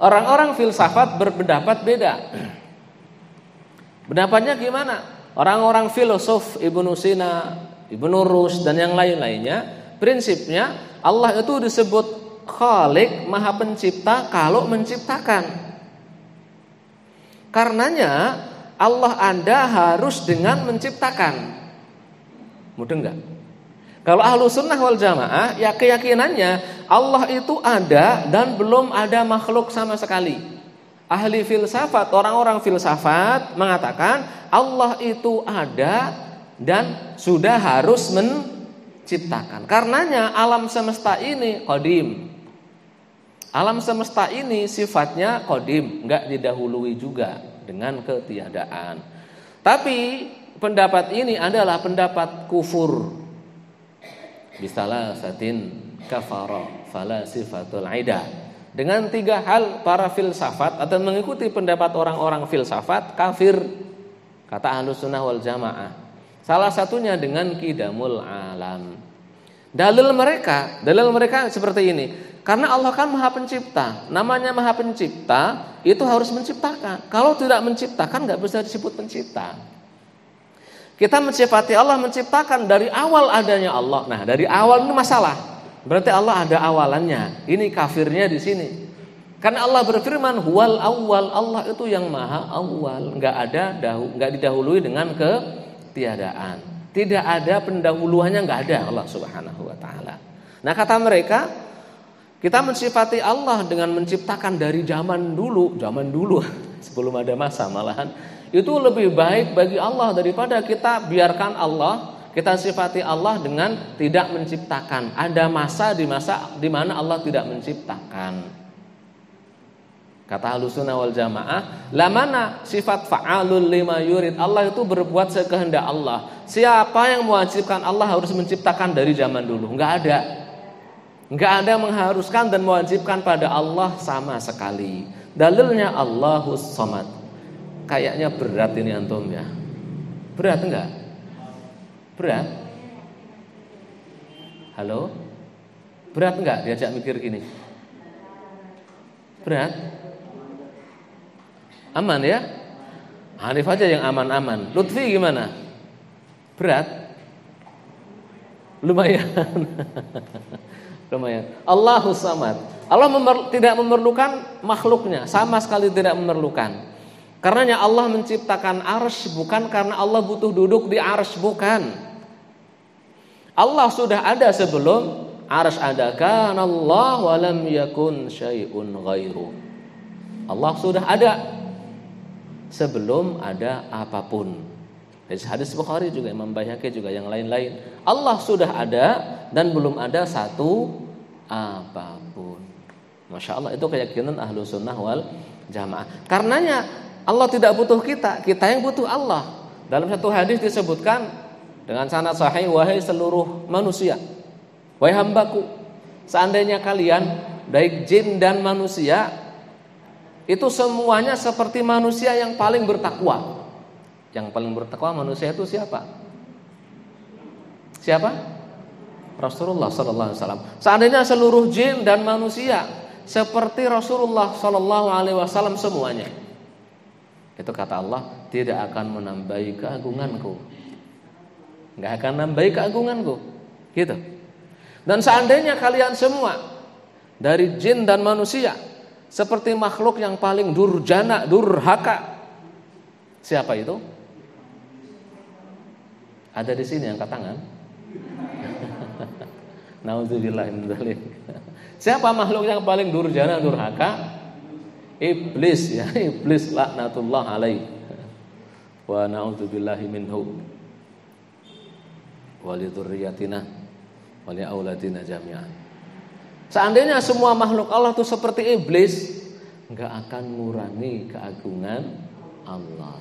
Orang-orang filsafat berpendapat beda. Pendapatnya gimana? Orang-orang filosof Ibnu Sina, Ibnu Rus dan yang lain-lainnya, prinsipnya Allah itu disebut Khalik, maha pencipta kalau menciptakan. Karenanya Allah ada harus dengan menciptakan. Mudah enggak? Kalau Ahlus Sunnah wal Jamaah, ya keyakinannya Allah itu ada dan belum ada makhluk sama sekali. Ahli filsafat, orang-orang filsafat mengatakan Allah itu ada dan sudah harus menciptakan. Karenanya alam semesta ini qadim. Alam semesta ini sifatnya qadim, enggak didahului juga dengan ketiadaan. Tapi pendapat ini adalah pendapat kufur. Bisalasatin kafara fala sifatul aida. Dengan 3 hal para filsafat atau mengikuti pendapat orang-orang filsafat kafir, kata Ahlus Sunnah wal Jamaah. Salah satunya dengan qidamul alam. Dalil mereka seperti ini. Karena Allah kan maha pencipta. Namanya maha pencipta itu harus menciptakan. Kalau tidak menciptakan gak bisa disebut pencipta. Kita mensifati Allah menciptakan dari awal adanya Allah. Nah, dari awal ini masalah. Berarti Allah ada awalannya. Ini kafirnya di sini. Karena Allah berfirman huwal awwal, Allah itu yang maha awal, enggak didahului dengan ketiadaan. Tidak ada pendahuluannya, enggak ada Allah Subhanahu wa taala. Nah, kata mereka, kita mensifati Allah dengan menciptakan dari zaman dulu sebelum ada masa malahan, itu lebih baik bagi Allah daripada kita biarkan Allah, kita sifati Allah dengan tidak menciptakan. Ada masa di mana Allah tidak menciptakan. Kata Ahlus Sunnah wal Jamaah, la mana sifat fa'alul lima yurid. Allah itu berbuat sekehendak Allah. Siapa yang mewajibkan Allah harus menciptakan dari zaman dulu? Enggak ada. Enggak ada mengharuskan dan mewajibkan pada Allah sama sekali. Dalilnya Allahus Samad. Kayaknya berat ini antum ya. Berat enggak? Berat? Halo? Berat enggak diajak mikir gini? Berat? Aman ya? Hanif aja yang aman-aman. Lutfi gimana? Berat? Lumayan. Lumayan. Allahus Samad. Allah tidak memerlukan makhluknya, sama sekali tidak memerlukan. Karenanya Allah menciptakan arsy bukan karena Allah butuh duduk di arsy, bukan. Allah sudah ada sebelum arsy ada. Kana Allah wa lam yakun syai'un ghairu. Allah sudah ada sebelum ada apapun. Hadis Bukhari juga, Imam Baihaqi juga, yang lain-lain. Allah sudah ada dan belum ada satu apapun. Masya Allah, itu keyakinan ahlu sunnah wal jamaah. Karenanya Allah tidak butuh kita, kita yang butuh Allah. Dalam satu hadis disebutkan dengan sanad sahih, wahai seluruh manusia, wahai hambaku, seandainya kalian baik jin dan manusia itu semuanya seperti manusia yang paling bertakwa. Yang paling bertakwa manusia itu siapa? Siapa? Rasulullah sallallahu alaihi wasallam. Seandainya seluruh jin dan manusia seperti Rasulullah sallallahu alaihi wasallam semuanya, itu kata Allah, tidak akan menambahi keagunganku. Enggak akan nambahi keagunganku. Gitu. Dan seandainya kalian semua dari jin dan manusia seperti makhluk yang paling durjana, durhaka, siapa itu? Ada di sini angkat tangan. Nauzubillah min dzalik. Siapa makhluk yang paling durjana, durhaka? Iblis ya, iblis laknatullah alaih. Wa na'udzubillahi minhu. Wa li dzurriyyatina wa li auladina jami'an. Seandainya semua makhluk Allah itu seperti iblis, enggak akan ngurangi keagungan Allah.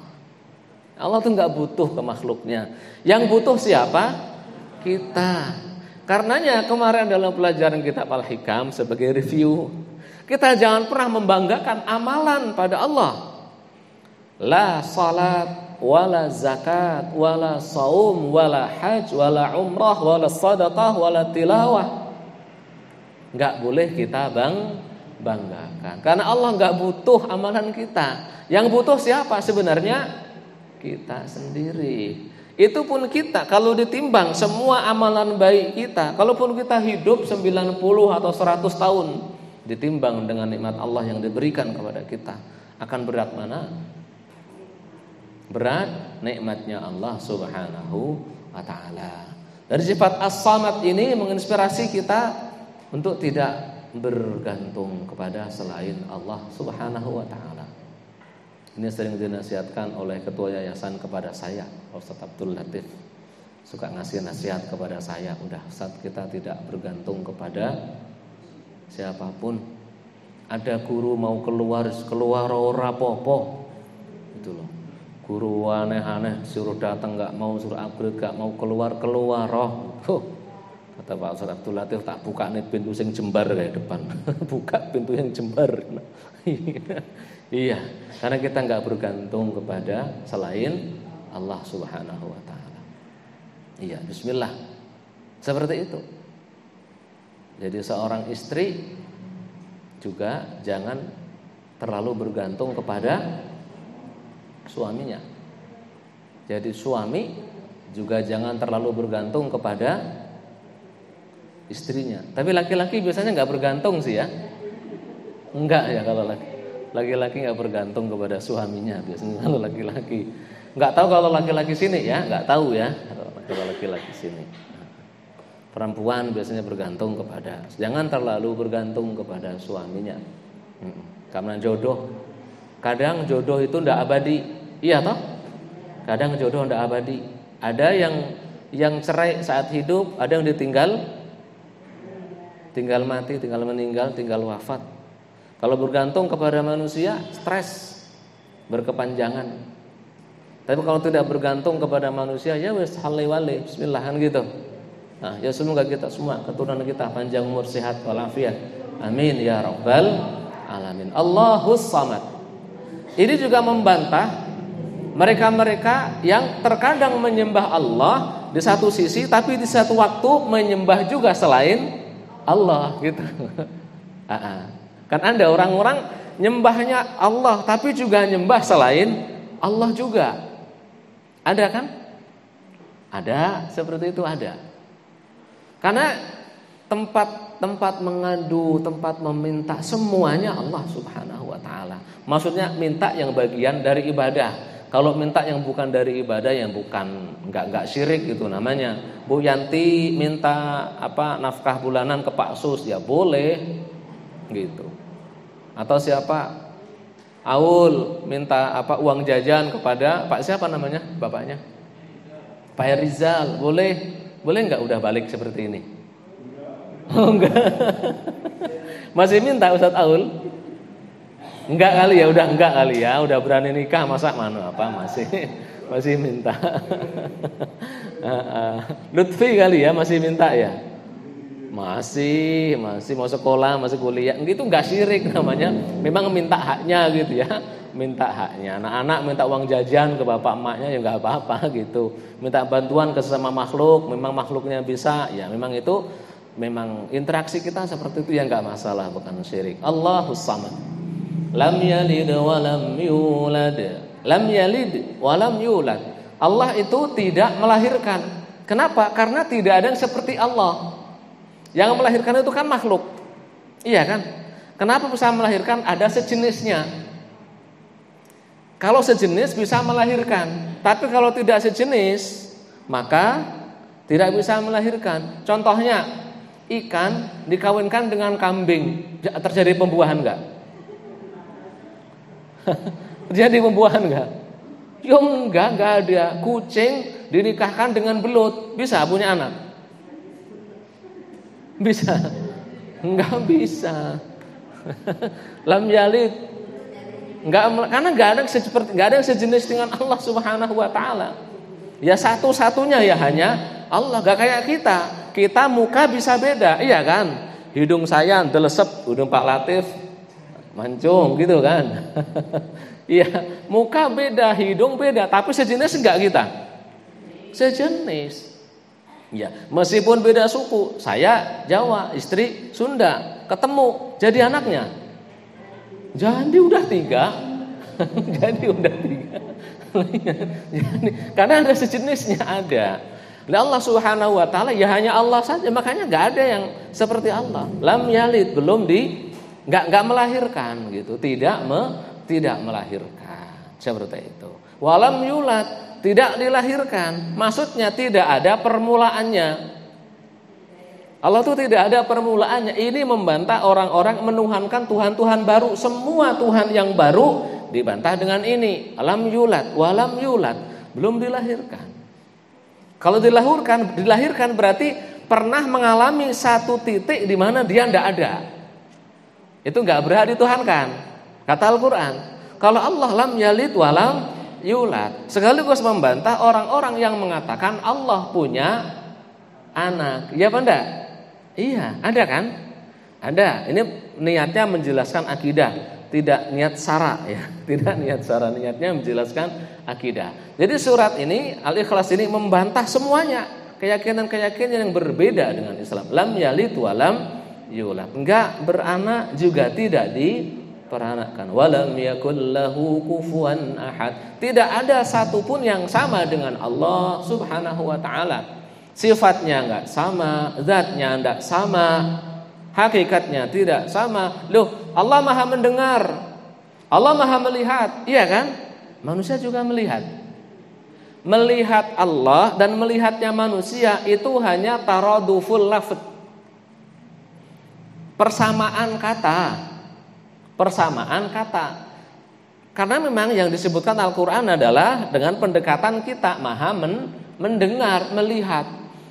Allah tuh enggak butuh ke makhluknya. Yang butuh siapa? Kita. Karenanya kemarin dalam pelajaran kitab Al-Hikam sebagai review, kita jangan pernah membanggakan amalan pada Allah. La salat, wala zakat, wala saum, wala haj, wala umrah, wala sadaqah, wala tilawah. Enggak boleh kita banggakan. Karena Allah enggak butuh amalan kita. Yang butuh siapa sebenarnya? Kita sendiri. Itu pun kita kalau ditimbang semua amalan baik kita, kalaupun kita hidup 90 atau 100 tahun, ditimbang dengan nikmat Allah yang diberikan kepada kita, akan berat mana? Berat nikmatnya Allah Subhanahu wa taala. Dari sifat As-Samad ini menginspirasi kita untuk tidak bergantung kepada selain Allah Subhanahu wa taala. Ini sering dinasihatkan oleh ketua yayasan kepada saya, Ustaz Abdul Latif. Suka ngasih nasihat kepada saya, udah Ustaz, kita tidak bergantung kepada siapapun. Ada guru mau keluar ora apa-apa. Itu loh. Guru aneh-aneh suruh datang enggak mau, suruh upgrade enggak mau, keluar roh. Kata Pak Ustaz Abdul Latif, tak buka nih pintu sing jembar kayak depan. Buka pintu yang jembar. Iya, karena kita enggak bergantung kepada selain Allah Subhanahu wa taala. Iya, bismillah. Seperti itu. Jadi seorang istri juga jangan terlalu bergantung kepada suaminya. Jadi suami juga jangan terlalu bergantung kepada istrinya. Tapi laki-laki biasanya enggak bergantung sih ya. Enggak ya kalau laki-laki enggak bergantung kepada suaminya biasanya kalau laki-laki. Enggak tahu kalau laki-laki sini ya, enggak tahu ya kalau laki-laki sini. Perempuan biasanya bergantung kepada, jangan terlalu bergantung kepada suaminya. Karena jodoh, kadang jodoh itu enggak abadi. Iya toh? Kadang jodoh enggak abadi. Ada yang cerai saat hidup, ada yang tinggal mati, tinggal meninggal, tinggal wafat. Kalau bergantung kepada manusia, stres, berkepanjangan. Tapi kalau tidak bergantung kepada manusia, ya wes halai-wale, bismillah kan gitu. Nah, ya semoga kita semua keturunan kita panjang umur, sehat walafiat. Amin ya rabbal alamin. Allahus Samad. Ini juga membantah mereka-mereka yang terkadang menyembah Allah di satu sisi, tapi di satu waktu menyembah juga selain Allah gitu. Kan ada orang-orang Nyembahnya Allah tapi juga nyembah selain Allah juga. Ada kan? Ada, seperti itu ada. Karena tempat mengadu, tempat meminta semuanya Allah Subhanahu wa taala. Maksudnya minta yang bagian dari ibadah. Kalau minta yang bukan dari ibadah, yang bukan enggak syirik gitu namanya. Bu Yanti minta nafkah bulanan ke Pak Sus, ya boleh gitu. Atau siapa? Aul minta uang jajan kepada Pak siapa namanya? Bapaknya? Pak Rizal, boleh enggak udah balik seperti ini? Oh enggak. Masih minta Ustadz Aul? Enggak kali ya, udah berani nikah masa masih minta. Lutfi kali ya masih minta ya. Masih mau sekolah, masih kuliah. Gitu enggak syirik namanya. Memang minta haknya gitu ya. Minta haknya. Anak-anak minta uang jajan ke bapak emaknya ya enggak apa-apa gitu. Minta bantuan ke sesama makhluk, memang makhluknya bisa, ya memang itu memang interaksi kita seperti itu ya enggak masalah, bukan syirik. Allahus Samad. Lam yalid wa lam yulad. Lam yalid wa lam yulad. Allah itu tidak melahirkan. Kenapa? Karena tidak ada yang seperti Allah. Yang melahirkan itu kan makhluk. Iya kan? Kenapa bisa melahirkan? Ada sejenisnya. Kalau sejenis bisa melahirkan. Tapi kalau tidak sejenis, maka tidak bisa melahirkan. Contohnya, ikan dikawinkan dengan kambing, terjadi pembuahan enggak? Terjadi pembuahan enggak? Ya enggak ada. Kucing dinikahkan dengan belut, bisa punya anak? Bisa? Enggak bisa. Lam yalid. Enggak, karena enggak ada yang sejenis dengan Allah Subhanahu wa taala. Ya satu-satunya ya hanya Allah, enggak kayak kita. Kita muka bisa beda, iya kan? Hidung saya delesep, hidung Pak Latif mancung gitu kan. Iya, muka beda, hidung beda, tapi sejenis enggak kita? Sejenis. Ya, meskipun beda suku, saya Jawa, istri Sunda, ketemu jadi anaknya. Jadi udah 3. Jadi udah 3. Karena ada sejenisnya ada. Allah Subhanahu wa taala ya hanya Allah saja, makanya enggak ada yang seperti Allah. Lam yalid, belum enggak melahirkan gitu, tidak melahirkan. Seperti itu. Walam yulad, tidak dilahirkan. Maksudnya tidak ada permulaannya. Allah itu tidak ada permulaannya. Ini membantah orang-orang menuhankan Tuhan-Tuhan baru. Semua Tuhan yang baru dibantah dengan ini. Lam yulad, walam yulad, belum dilahirkan. Kalau dilahirkan berarti pernah mengalami satu titik di mana dia tidak ada. Itu enggak berhak dituhankan. Kata Al-Quran. Kalau Allah lam yalid walam yulad, sekaligus membantah orang-orang yang mengatakan Allah punya anak. Iya apa enggak? Iya, ada kan? Ada. Ini niatnya menjelaskan akidah, tidak niat sara ya. Tidak niat sara, niatnya menjelaskan akidah. Jadi surat ini Al-Ikhlas ini membantah semuanya keyakinan-keyakinan yang berbeda dengan Islam. Lam yalid walam yulad, enggak beranak juga tidak diperanakkan. Walam yakul lahu kufuwan ahad, tidak ada satupun yang sama dengan Allah Subhanahu wa taala. Sifatnya enggak sama, zatnya enggak sama, hakikatnya tidak sama. Loh, Allah Maha mendengar, Allah Maha melihat, iya kan? Manusia juga melihat. Melihat Allah dan melihatnya manusia itu hanya taraduful lafz, persamaan kata. Karena memang yang disebutkan Al-Quran adalah dengan pendekatan kita maha mendengar, melihat.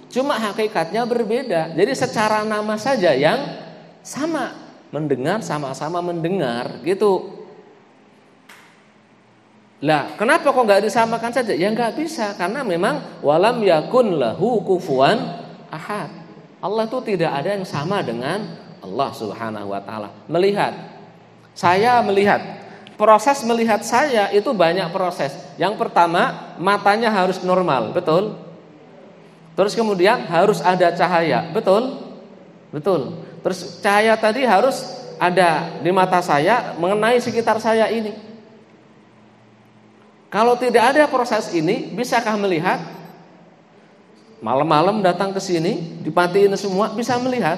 Cuma hakikatnya berbeda. Jadi secara nama saja yang sama, mendengar, sama-sama mendengar gitu. Lah, kenapa kok enggak disamakan saja? Ya enggak bisa, karena memang walam yakun lahu kufuwan ahad. Allah itu tidak ada yang sama dengan Allah Subhanahu wa taala. Melihat. Saya melihat. Proses melihat saya itu banyak proses. Yang pertama, matanya harus normal, betul? Terus kemudian harus ada cahaya, betul? Betul. Terus cahaya tadi harus ada di mata saya mengenai sekitar saya ini. Kalau tidak ada proses ini, bisakah melihat? Malam-malam datang ke sini, dipatiin semua, bisa melihat?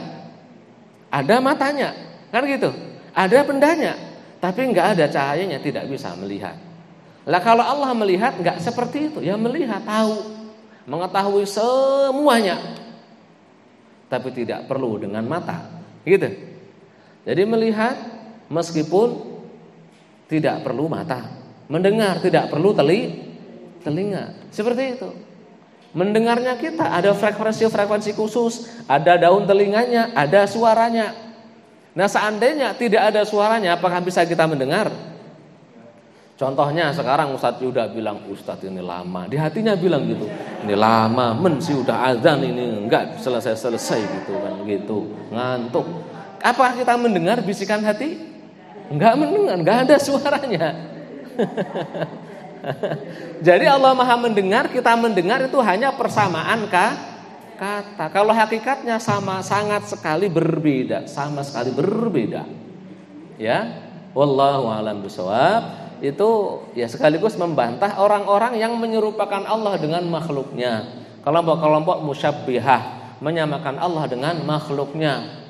Ada matanya, kan gitu. Ada bendanya, tapi nggak ada cahayanya, tidak bisa melihat. Lah kalau Allah melihat nggak seperti itu, ya melihat, tahu, mengetahui semuanya, tapi tidak perlu dengan mata, gitu. Jadi melihat meskipun tidak perlu mata, mendengar tidak perlu telinga, seperti itu. Mendengarnya kita ada frekuensi khusus, ada daun telinganya, ada suaranya. Nah seandainya tidak ada suaranya, apakah bisa kita mendengar? Contohnya sekarang Ustadz Yuda bilang, Ustadz ini lama, di hatinya bilang gitu, ini lama, sih udah azan ini enggak selesai gitu kan, gitu, ngantuk. Apakah kita mendengar bisikan hati? Enggak mendengar, enggak ada suaranya. Jadi Allah Maha mendengar, kita mendengar itu hanya persamaan kata. Kalau hakikatnya sama, sangat sekali berbeda, sama sekali berbeda. Ya, wallahu a'lam bishawab. Itu ya sekaligus membantah orang-orang yang menyerupakan Allah dengan makhluknya. Kelompok-kelompok musyabbihah menyamakan Allah dengan makhluknya.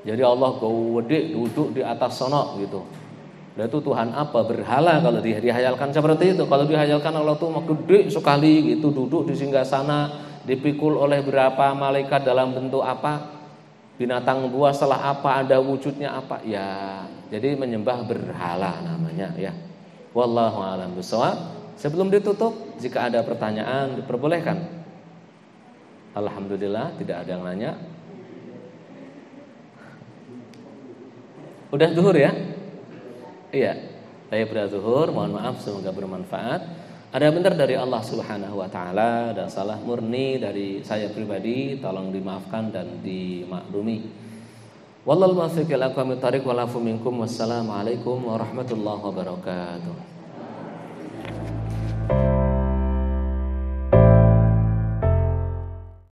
Jadi Allah gede duduk di atas sono gitu. Dan itu Tuhan apa? Berhala kalau dihayalkan seperti itu. Kalau dihayalkan Allah tuh gede sekali gitu, duduk di singgasana, dipikul oleh berapa malaikat dalam bentuk apa, binatang buas setelah apa, ada wujudnya apa. Ya, jadi menyembah berhala namanya ya. Wallahu a'lam bishawab. Sebelum ditutup, jika ada pertanyaan diperbolehkan. Alhamdulillah tidak ada yang nanya. Udah zuhur ya? Iya, saya pada zuhur, mohon maaf semoga bermanfaat. Ada benar dari Allah Subhanahu wa taala, ada salah murni dari saya pribadi, tolong dimaafkan dan dimaklumi. Wallahul muwaffiq ila aqwamit thariq wal afu minkum. Wassalamualaikum warahmatullahi wabarakatuh.